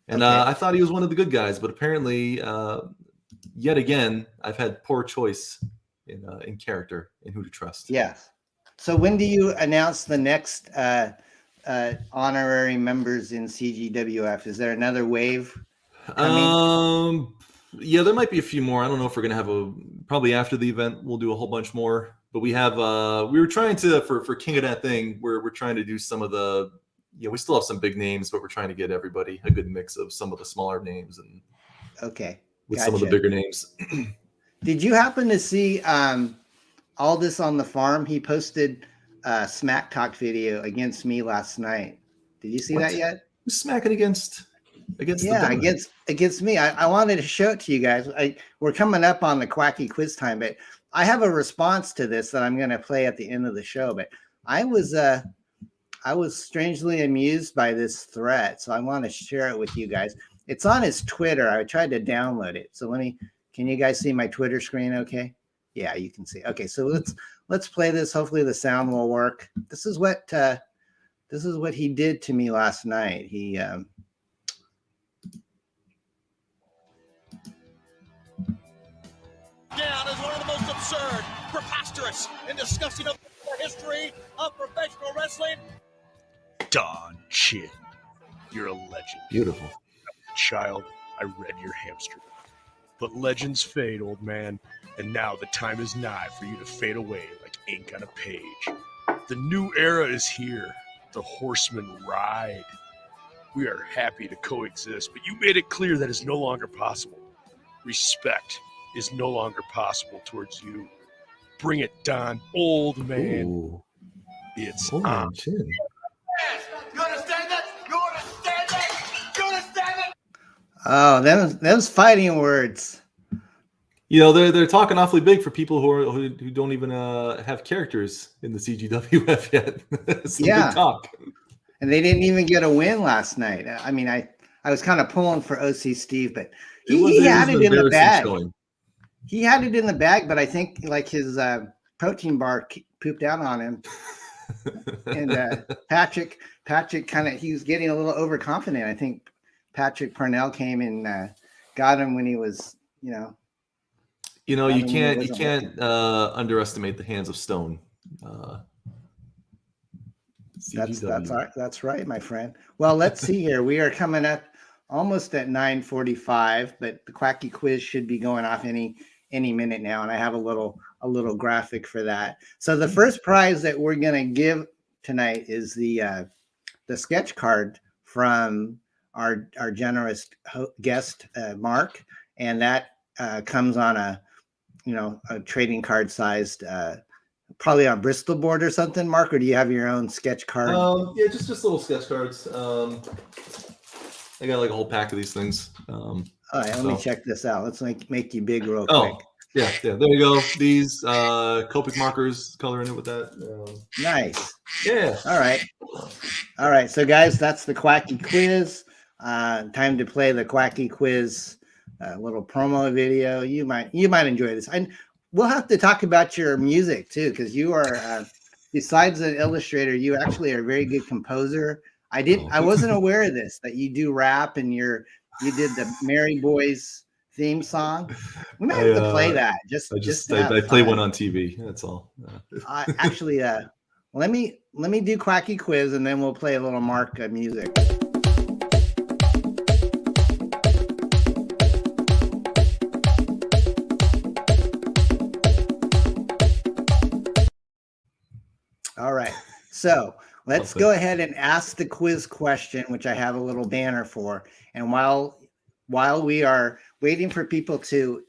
And I thought he was one of the good guys, but apparently yet again I've had poor choice in character and who to trust. Yes. So when do you announce the next honorary members in CGWF? Is there another wave coming? Yeah, there might be a few more. I don't know if we're gonna have probably after the event we'll do a whole bunch more. But we have we were trying to for King of That Thing, we're trying to do some of the we still have some big names, but we're trying to get everybody a good mix of some of the smaller names and with some of the bigger names. Did you happen to see all this on the farm? He posted a smack talk video against me last night. Did you see that yet? Who's smacking against me? I wanted to show it to you guys. We're coming up on the Quacky Quiz time, but I have a response to this that I'm going to play at the end of the show. But I was strangely amused by this threat, so I want to share it with you guys. It's on his Twitter. I tried to download it. So can you guys see my Twitter screen? Okay. Yeah, you can see. Okay, so let's play this. Hopefully the sound will work. This is what he did to me last night. He down as one of the most absurd, preposterous, and disgusting of the history of professional wrestling. Don Chin, you're a legend. Beautiful. Child, I read your hamster. But legends fade, old man, and now the time is nigh for you to fade away like ink on a page. The new era is here. The horsemen ride. We are happy to coexist, but you made it clear that is no longer possible. Respect is no longer possible towards you. Bring it, Don, old man. Ooh. It's Hold on. on, chin. You understand that? You understand that? You understand that? Oh, those fighting words. You know, they're talking awfully big for people who don't even have characters in the CGWF yet. Some Yeah. big talk. And they didn't even get a win last night. I mean, I was kind of pulling for OC Steve, but he had it in the bag. He had it in the bag, but I think like his protein bar pooped out on him. And Patrick he was getting a little overconfident. I think Patrick Parnell came and got him when he was, you can't underestimate the hands of stone. That's right, my friend. Well, let's see here. We are coming up almost at 9:45, but the Quacky Quiz should be going off any minute now, and I have a little graphic for that. So the first prize that we're gonna give tonight is the sketch card from our generous guest Mark, and that comes on a trading card sized. Probably on Bristol board or something, Mark, or do you have your own sketch card? Yeah, just little sketch cards. I got like a whole pack of these things. All right, let me check this out. Let's make you big real Oh, quick. yeah, there you go. These Copic markers, coloring it with that. Nice. Yeah. All right. So, guys, that's the Quacky Quiz. Time to play the Quacky Quiz little promo video. You might enjoy this. We'll have to talk about your music too, because you are, besides an illustrator, you actually are a very good composer. I wasn't aware of this, that you do rap and you did the Mary Boys theme song. We might have to play that. I play one on TV. That's all. Actually, let me do Quacky Quiz and then we'll play a little Mark music. All right, so let's go ahead and ask the quiz question, which I have a little banner for. And while we are waiting for people to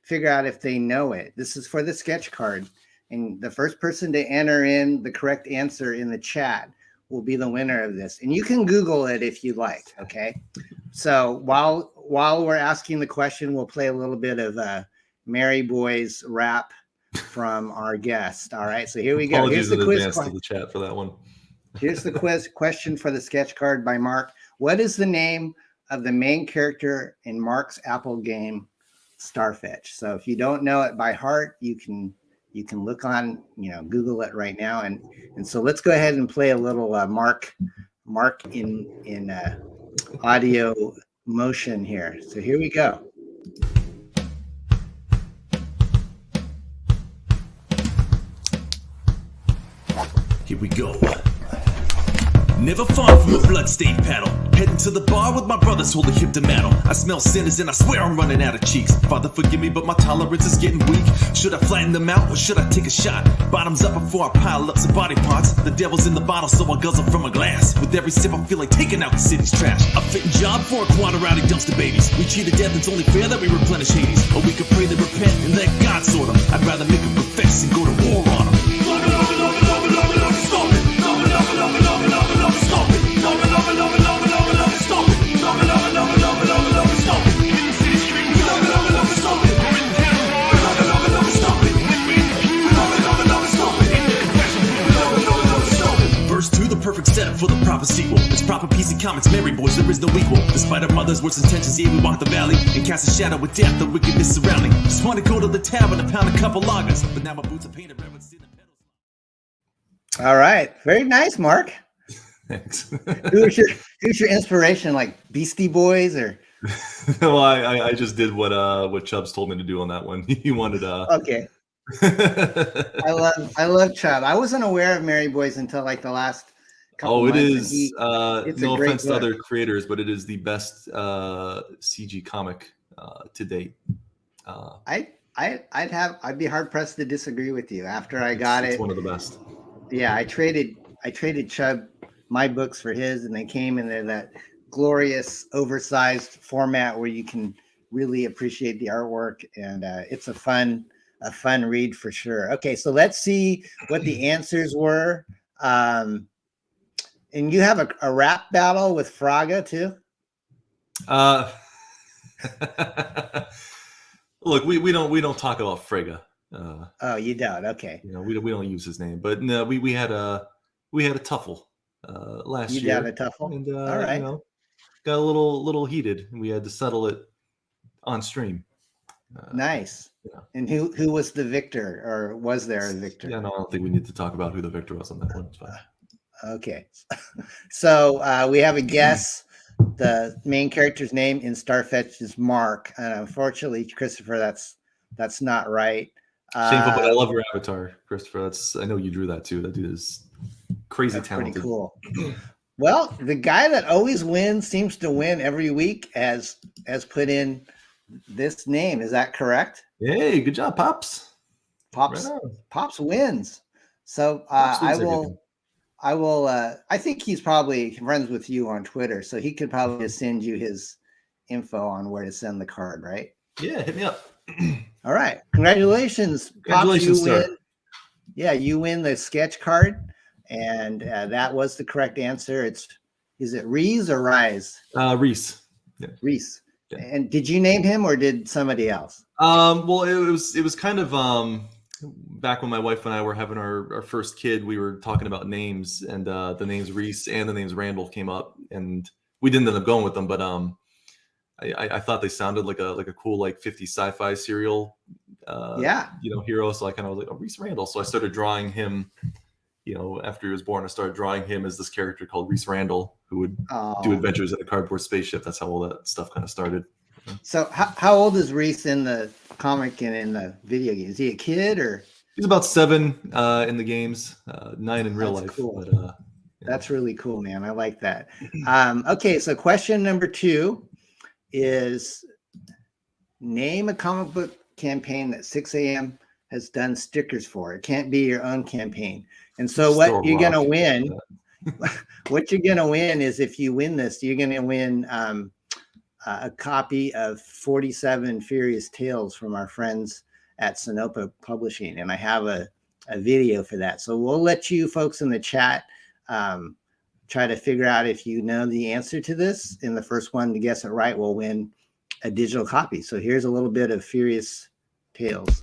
figure out if they know it, this is for the sketch card. And the first person to enter in the correct answer in the chat will be the winner of this. And you can Google it if you like, okay? So while we're asking the question, we'll play a little bit of Mary Boys rap from our guest. All right, so here we go. Apologies Here's the quiz to the chat for that one. Here's the quiz question for the sketch card by Mark. What is the name of the main character in Mark's Apple game Starfetch? So if you don't know it by heart, you can look on, Google it right now. And so let's go ahead and play a little Mark in audio motion here. So here we go. Here we go. Never far from a bloodstained paddle. Heading to the bar with my brothers holding hip to metal. I smell sinners and I swear I'm running out of cheeks. Father, forgive me, but my tolerance is getting weak. Should I flatten them out or should I take a shot? Bottoms up before I pile up some body parts. The devil's in the bottle, so I guzzle from a glass. With every sip, I feel like taking out the city's trash. A fitting job for a quad of rowdy dumpster babies. We cheat to death, it's only fair that we replenish Hades. Or we could pray they repent and let God sort them. I'd rather make them confess and go to war on them. Stop it! Stop it! Verse 2, the perfect setup for the proper sequel. It's proper PC comics, Mary Boys, there is no equal. Despite our mother's worst intentions, yeah, we walk the valley and cast a shadow with death, the wickedness surrounding. Just want to go to the tavern and pound a couple lagers, but now my boots are painted red with sin and petals. All right, very nice, Mark. Thanks. Who's your inspiration, like Beastie Boys or? Well, I just did what Chubbs told me to do on that one. He wanted Okay. I love Chubb. I wasn't aware of Mary Boys until like the last couple months. It's no offense to other creators, but it is the best CG comic to date. I'd be hard pressed to disagree with you. After I got it, it's one of the best. Yeah, I traded Chubb my books for his, and they came in that glorious oversized format where you can really appreciate the artwork, and it's a fun read for sure. Okay, so let's see what the answers were. And you have a rap battle with Fraga too? Look, we don't talk about Frega. Oh, you don't? Okay. You know, we don't use his name, but no, we had a tuffle last year. You had a tuffle? And all right. You know, got a little heated, and we had to settle it on stream. Nice. Yeah. And who was the victor, or was there a victor? Yeah, no, I don't think we need to talk about who the victor was on that one. It's fine. Okay. So we have a guess. The main character's name in Starfetch is Mark, and unfortunately, Christopher, that's not right. Shameful, but I love your avatar, Christopher. I know you drew that too. That dude is crazy talented. Pretty cool. Well, the guy that always wins seems to win every week as put in this name. Is that correct? Hey, good job, Pops. Pops wins. So I think he's probably friends with you on Twitter, so he could probably just send you his info on where to send the card, right? Yeah, hit me up. All right. Congratulations. Congratulations, Pops, you sir. win. Yeah, you win the sketch card, and that was the correct answer. Is it Reese or Rise? Reese. Yeah. Reese. Yeah. And did you name him or did somebody else? Well, it was kind of back when my wife and I were having our first kid, we were talking about names, and the names Reese and the names Randall came up, and we didn't end up going with them, but I thought they sounded like a cool 50s sci-fi serial hero, so I kind of was like, oh, Reese Randall. So I started drawing him, after he was born. I started drawing him as this character called Reese Randall, who would do adventures in a cardboard spaceship. That's how all that stuff kind of started. So how old is Reese in the comic and in the video game? Is he a kid or? He's about 7 in the games, 9 in real life. Cool. But, that's really cool, man. I like that. Okay, so question number 2 is name a comic book campaign that 6 a.m. has done stickers for. It can't be your own campaign. And so what you're going to win, what you're going to win is, if you win this, you're going to win a copy of 47 Furious Tales from our friends at Sonopa Publishing. And I have a video for that. So we'll let you folks in the chat try to figure out if you know the answer to this. And the first one to guess it right will win a digital copy. So here's a little bit of Furious Tales.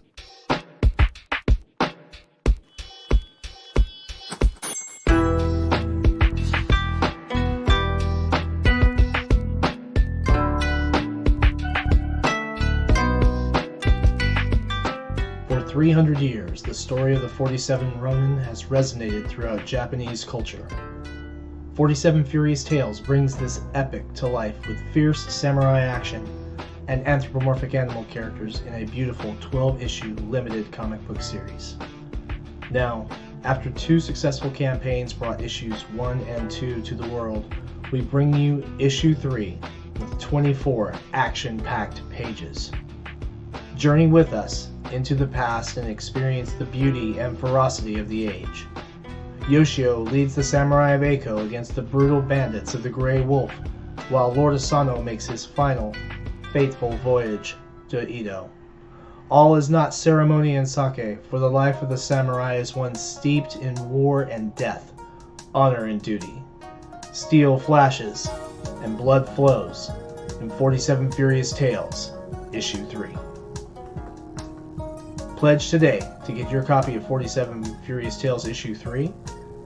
For 300 years, the story of the 47 Ronin has resonated throughout Japanese culture. 47 Furious Tales brings this epic to life with fierce samurai action and anthropomorphic animal characters in a beautiful 12-issue limited comic book series. Now, after 2 successful campaigns brought issues 1 and 2 to the world, we bring you issue 3 with 24 action-packed pages. Journey with us into the past and experience the beauty and ferocity of the age. Yoshio leads the samurai of Eiko against the brutal bandits of the Grey Wolf, while Lord Asano makes his final, fateful voyage to Edo. All is not ceremony and sake, for the life of the samurai is one steeped in war and death, honor and duty. Steel flashes, and blood flows in 47 Furious Tales, Issue 3. Pledge today to get your copy of 47 Furious Tales Issue 3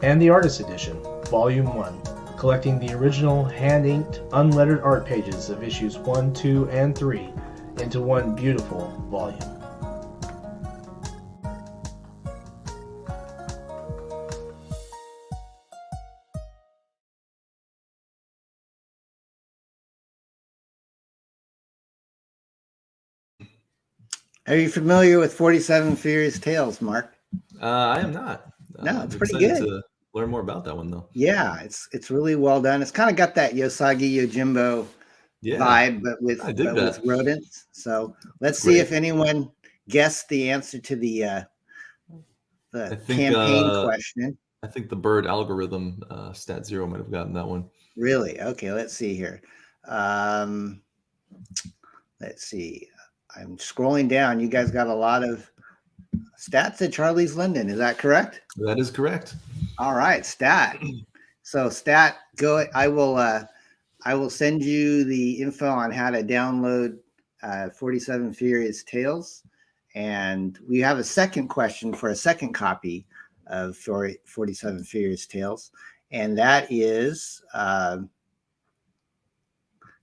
and the Artist Edition, Volume 1, collecting the original hand-inked, unlettered art pages of Issues 1, 2, and 3 into one beautiful volume. Are you familiar with 47 Furious Tales, Mark? I am not. No, it's I'm pretty excited good. to learn more about that one, though. Yeah, it's really well done. It's kind of got that Yosagi Yojimbo vibe, but with rodents. So let's see if anyone guessed the answer to the campaign question. I think the bird algorithm, Stat Zero might have gotten that one. Really? Okay, let's see here. Let's see. I'm scrolling down. You guys got a lot of Stats at Charlie's Linden. Is that correct? That is correct. All right, Stat. So Stat, go. I will send you the info on how to download 47 Furious Tales, and we have a second question for a second copy of 47 Furious Tales, and that is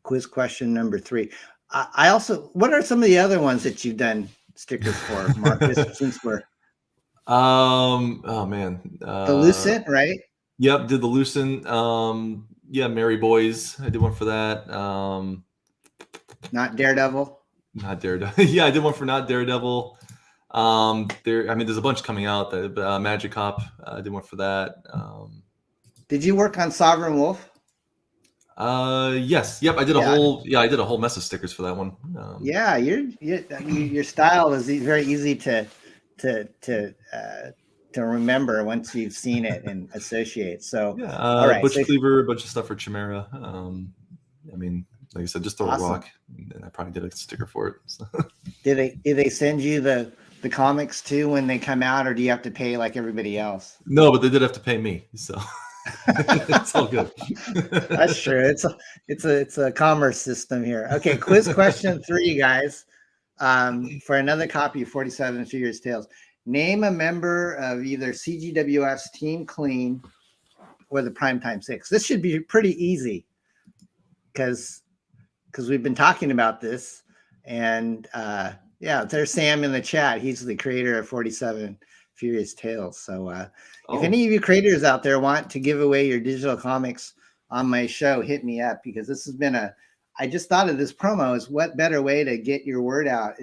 quiz question number 3. I also, what are some of the other ones that you've done stickers for, Mark? Since we're oh man, the Lucent, right? Yep, did the Lucent. Yeah, Mary Boys. I did one for that. Not Daredevil. Not Daredevil. Yeah, I did one for Not Daredevil. There's a bunch coming out. Magic Cop. I did one for that. Did you work on Sovereign Wolf? Yes. Yep. I did a whole mess of stickers for that one. Yeah, your style is very easy to remember once you've seen it and associate. So yeah, all right, Butch Cleaver, a bunch of stuff for Chimera. Like I said, just throw awesome. a rock, and I probably did a sticker for it. So. Did they send you the comics too when they come out, or do you have to pay like everybody else? No, but they did have to pay me, so. It's all good. That's true. It's a commerce system here. Okay, quiz question 3, guys. For another copy of 47 Furious Tales, name a member of either CGWF's Team Clean or the Primetime 6. This should be pretty easy because we've been talking about this, and yeah, there's Sam in the chat. He's the creator of 47 Furious Tales. So if any of you creators out there want to give away your digital comics on my show, hit me up, because this has been I just thought of this promo is what better way to get your word out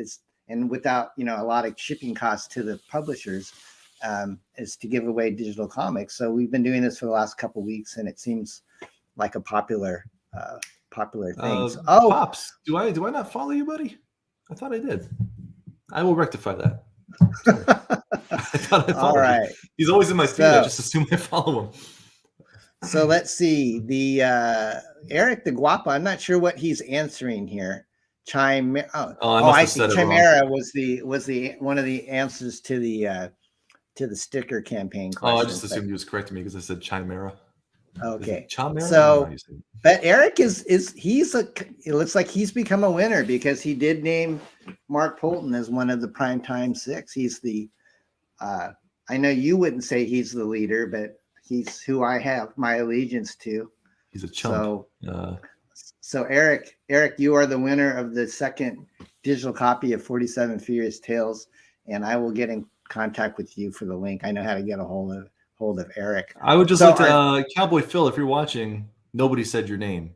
and without, a lot of shipping costs to the publishers, is to give away digital comics. So we've been doing this for the last couple of weeks, and it seems like a popular thing. Pops, do I not follow you, buddy? I thought I did. I will rectify that. I thought I followed him. He's always in my feed. I just assume I follow him. So let's see. The Eric the Guapa, I'm not sure what he's answering here. I see. Chimera was the one of the answers to the sticker campaign question. I just assumed he was correcting me because I said Chimera. Okay. Chimera? So, but Eric it looks like he's become a winner, because he did name Mark Polton as one of the Primetime 6. He's the I know you wouldn't say he's the leader, but he's who I have my allegiance to. He's a chump. So Eric, you are the winner of the second digital copy of 47 Furious Tales, and I will get in contact with you for the link. I know how to get a hold of Eric. I would just like to, Cowboy Phil, if you're watching, nobody said your name.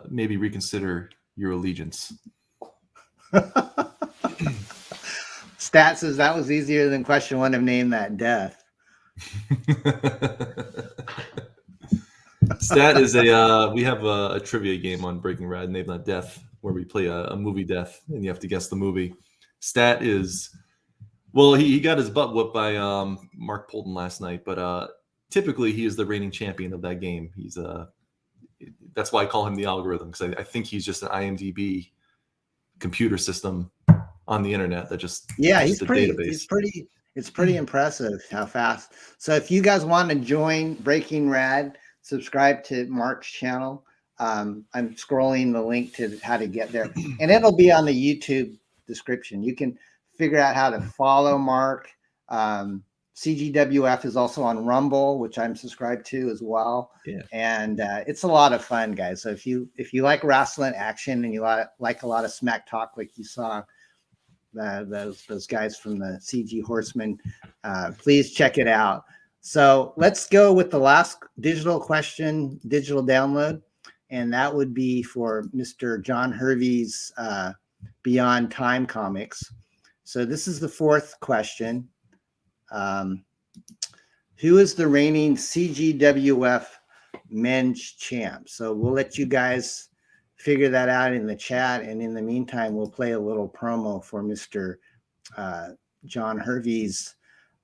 Maybe reconsider your allegiance. Stat says that was easier than question 1 of Name That Death. Stat is we have a trivia game on Breaking Rad, Name That Death, where we play a movie death, and you have to guess the movie. Stat is, well, he got his butt whooped by Mark Polton last night, but typically he is the reigning champion of that game. He's that's why I call him the algorithm, because I think he's just an IMDb computer system on the internet that just he's pretty impressive how fast. So if you guys want to join Breaking Rad, subscribe to Mark's channel. I'm scrolling the link to how to get there, and it'll be on the YouTube description. You can figure out how to follow Mark. CGWF is also on Rumble, which I'm subscribed to as well. Yeah. And it's a lot of fun, guys. So if you like wrestling action and you like a lot of smack talk, like you saw those guys from the CG Horsemen, please check it out. So let's go with the last digital download, and that would be for Mr. John Hervey's Beyond Time comics. So this is the 4th question. Who is the reigning CGWF men's champ? So we'll let you guys figure that out in the chat, and in the meantime, we'll play a little promo for Mr. John Hervey's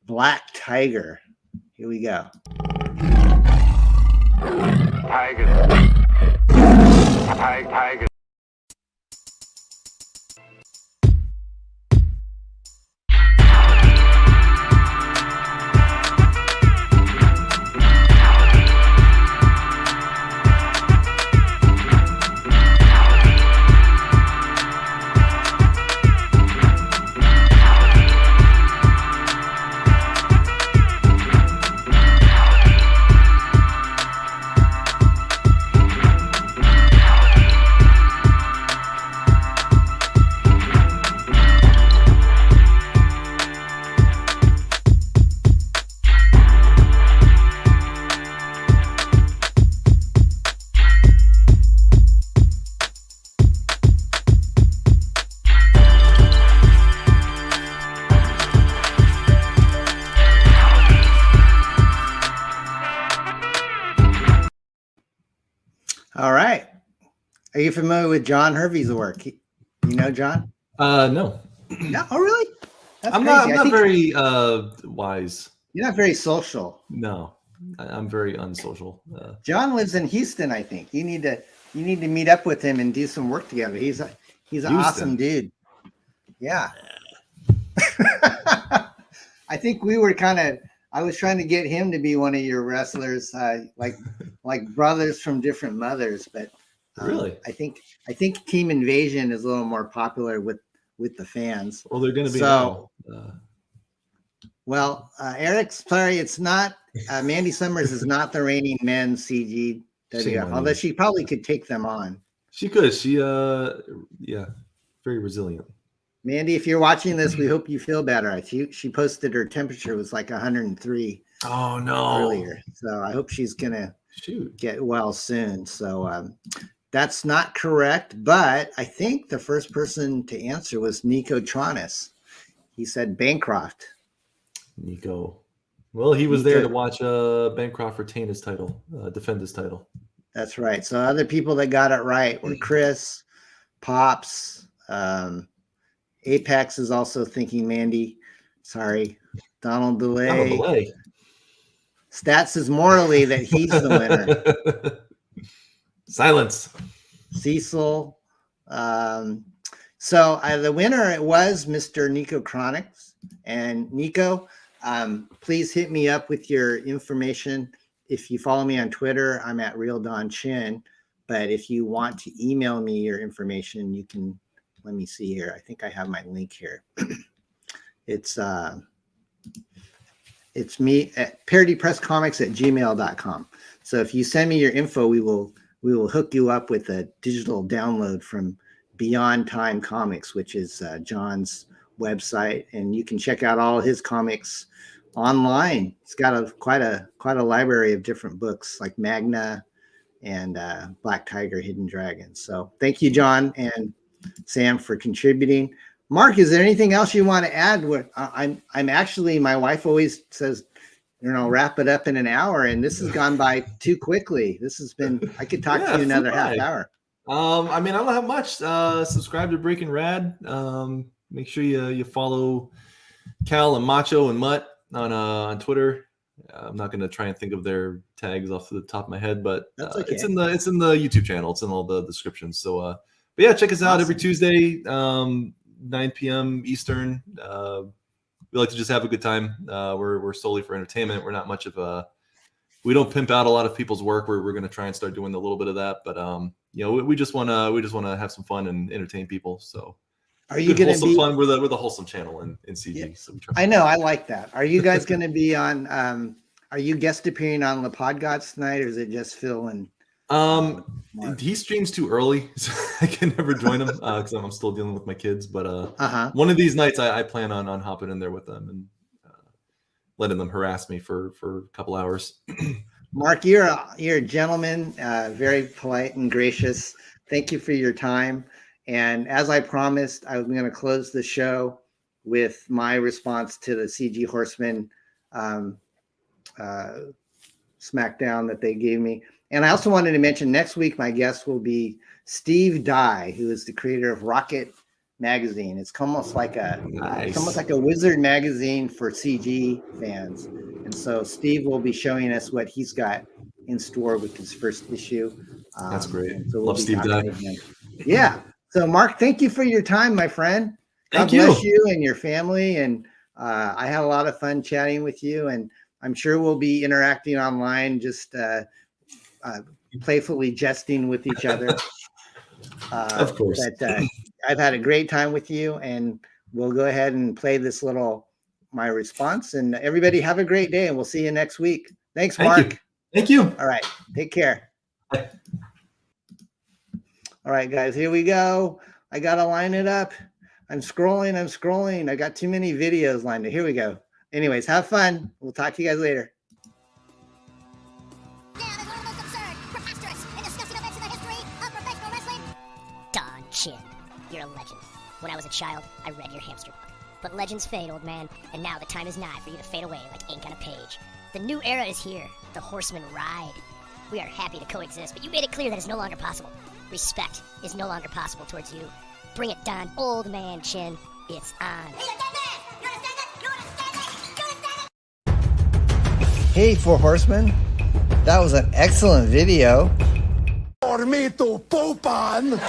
Black Tiger. Here we go. Tiger. Tiger. All right. Are you familiar with John Hervey's work? You know John? No. No. Oh, really? That's I'm crazy. not very wise. You're not very social. No, I'm very unsocial. John lives in Houston, I think. You need to meet up with him and do some work together. He's an awesome dude. Yeah. I think we were I was trying to get him to be one of your wrestlers, like brothers from different mothers. But really, I think Team Invasion is a little more popular with the fans. Well, they're going to be so. now. Well, Eric, sorry, it's not. Mandy Summers is not the reigning men's CGWF, although she probably could take them on. She could. She, yeah, very resilient. Mandy, if you're watching this, we hope you feel better. She posted her temperature was like 103. Oh no! Earlier, so I hope she's gonna get well soon. So that's not correct, but I think the first person to answer was Nico Tronis. He said Bancroft. Nico. Well, he was there to watch Bancroft retain his title, defend his title. That's right. So other people that got it right were Chris, Pops, Apex is also thinking Mandy. Sorry, Donald DeLay. Stats is morally that he's the winner. Silence. Cecil. So the winner was Mr. Nico Chronics. And Nico, please hit me up with your information. If you follow me on Twitter, I'm at Real Don Chin. But if you want to email me your information, you can. Let me see here. I think I have my link here. It's me at parodypresscomics@gmail.com. So if you send me your info, we will hook you up with a digital download from Beyond Time Comics, which is John's website, and you can check out all his comics online. He's got quite a library of different books like Magna and Black Tiger, Hidden Dragon. So thank you, John and Sam, for contributing. Mark, is there anything else you want to add? I'm actually, my wife always says, wrap it up in an hour, and this has gone by too quickly. This has been, I could talk to you another half hour. I mean, I don't have much. Subscribe to Breaking Rad. Make sure you follow Cal and Macho and Mutt on Twitter. I'm not going to try and think of their tags off the top of my head, but okay. it's in the YouTube channel. It's in all the descriptions. So, but yeah, check us out every Tuesday, 9 p.m. Eastern. We like to just have a good time. We're solely for entertainment. We're not much of we don't pimp out a lot of people's work. We're going to try and start doing a little bit of that, but we just want to have some fun and entertain people. So, are you going to be fun with a wholesome channel in CG? Yeah. So I know, I like that. Are you guys going to be on? Are you guest appearing on the Pod Gods tonight, or is it just Phil and? He streams too early, so I can never join him because I'm still dealing with my kids. But one of these nights, I plan on hopping in there with them and letting them harass me for a couple hours. Mark, you're a gentleman, very polite and gracious. Thank you for your time. And as I promised, I'm going to close the show with my response to the CG Horseman smackdown that they gave me. And I also wanted to mention next week, my guest will be Steve Dye, who is the creator of Rocket Magazine. It's almost like a wizard magazine for CG fans. And And so Steve will be showing us what he's got in store with his first issue. That's great. So Love Steve Dye. Yeah. So Mark, thank you for your time, my friend. God bless you and your family. And I had a lot of fun chatting with you, and I'm sure we'll be interacting online, just playfully jesting with each other. Of course. But I've had a great time with you, and we'll go ahead and play this my response. And everybody have a great day, and we'll see you next week. Thanks, Mark. Thank you. All right. Take care. Bye. All right, guys, here we go. I got to line it up. I'm scrolling. I got too many videos lined up. Here we go. Anyways, have fun. We'll talk to you guys later. Don Chin, you're a legend. When I was a child, I read your hamster book. But legends fade, old man, and now the time is nigh for you to fade away like ink on a page. The new era is here. The horsemen ride. We are happy to coexist, but you made it clear that it's no longer possible. Respect is no longer possible towards you. Bring it, Don, old man Chin. It's on. Hey, Four Horsemen. That was an excellent video. Por me to poop on.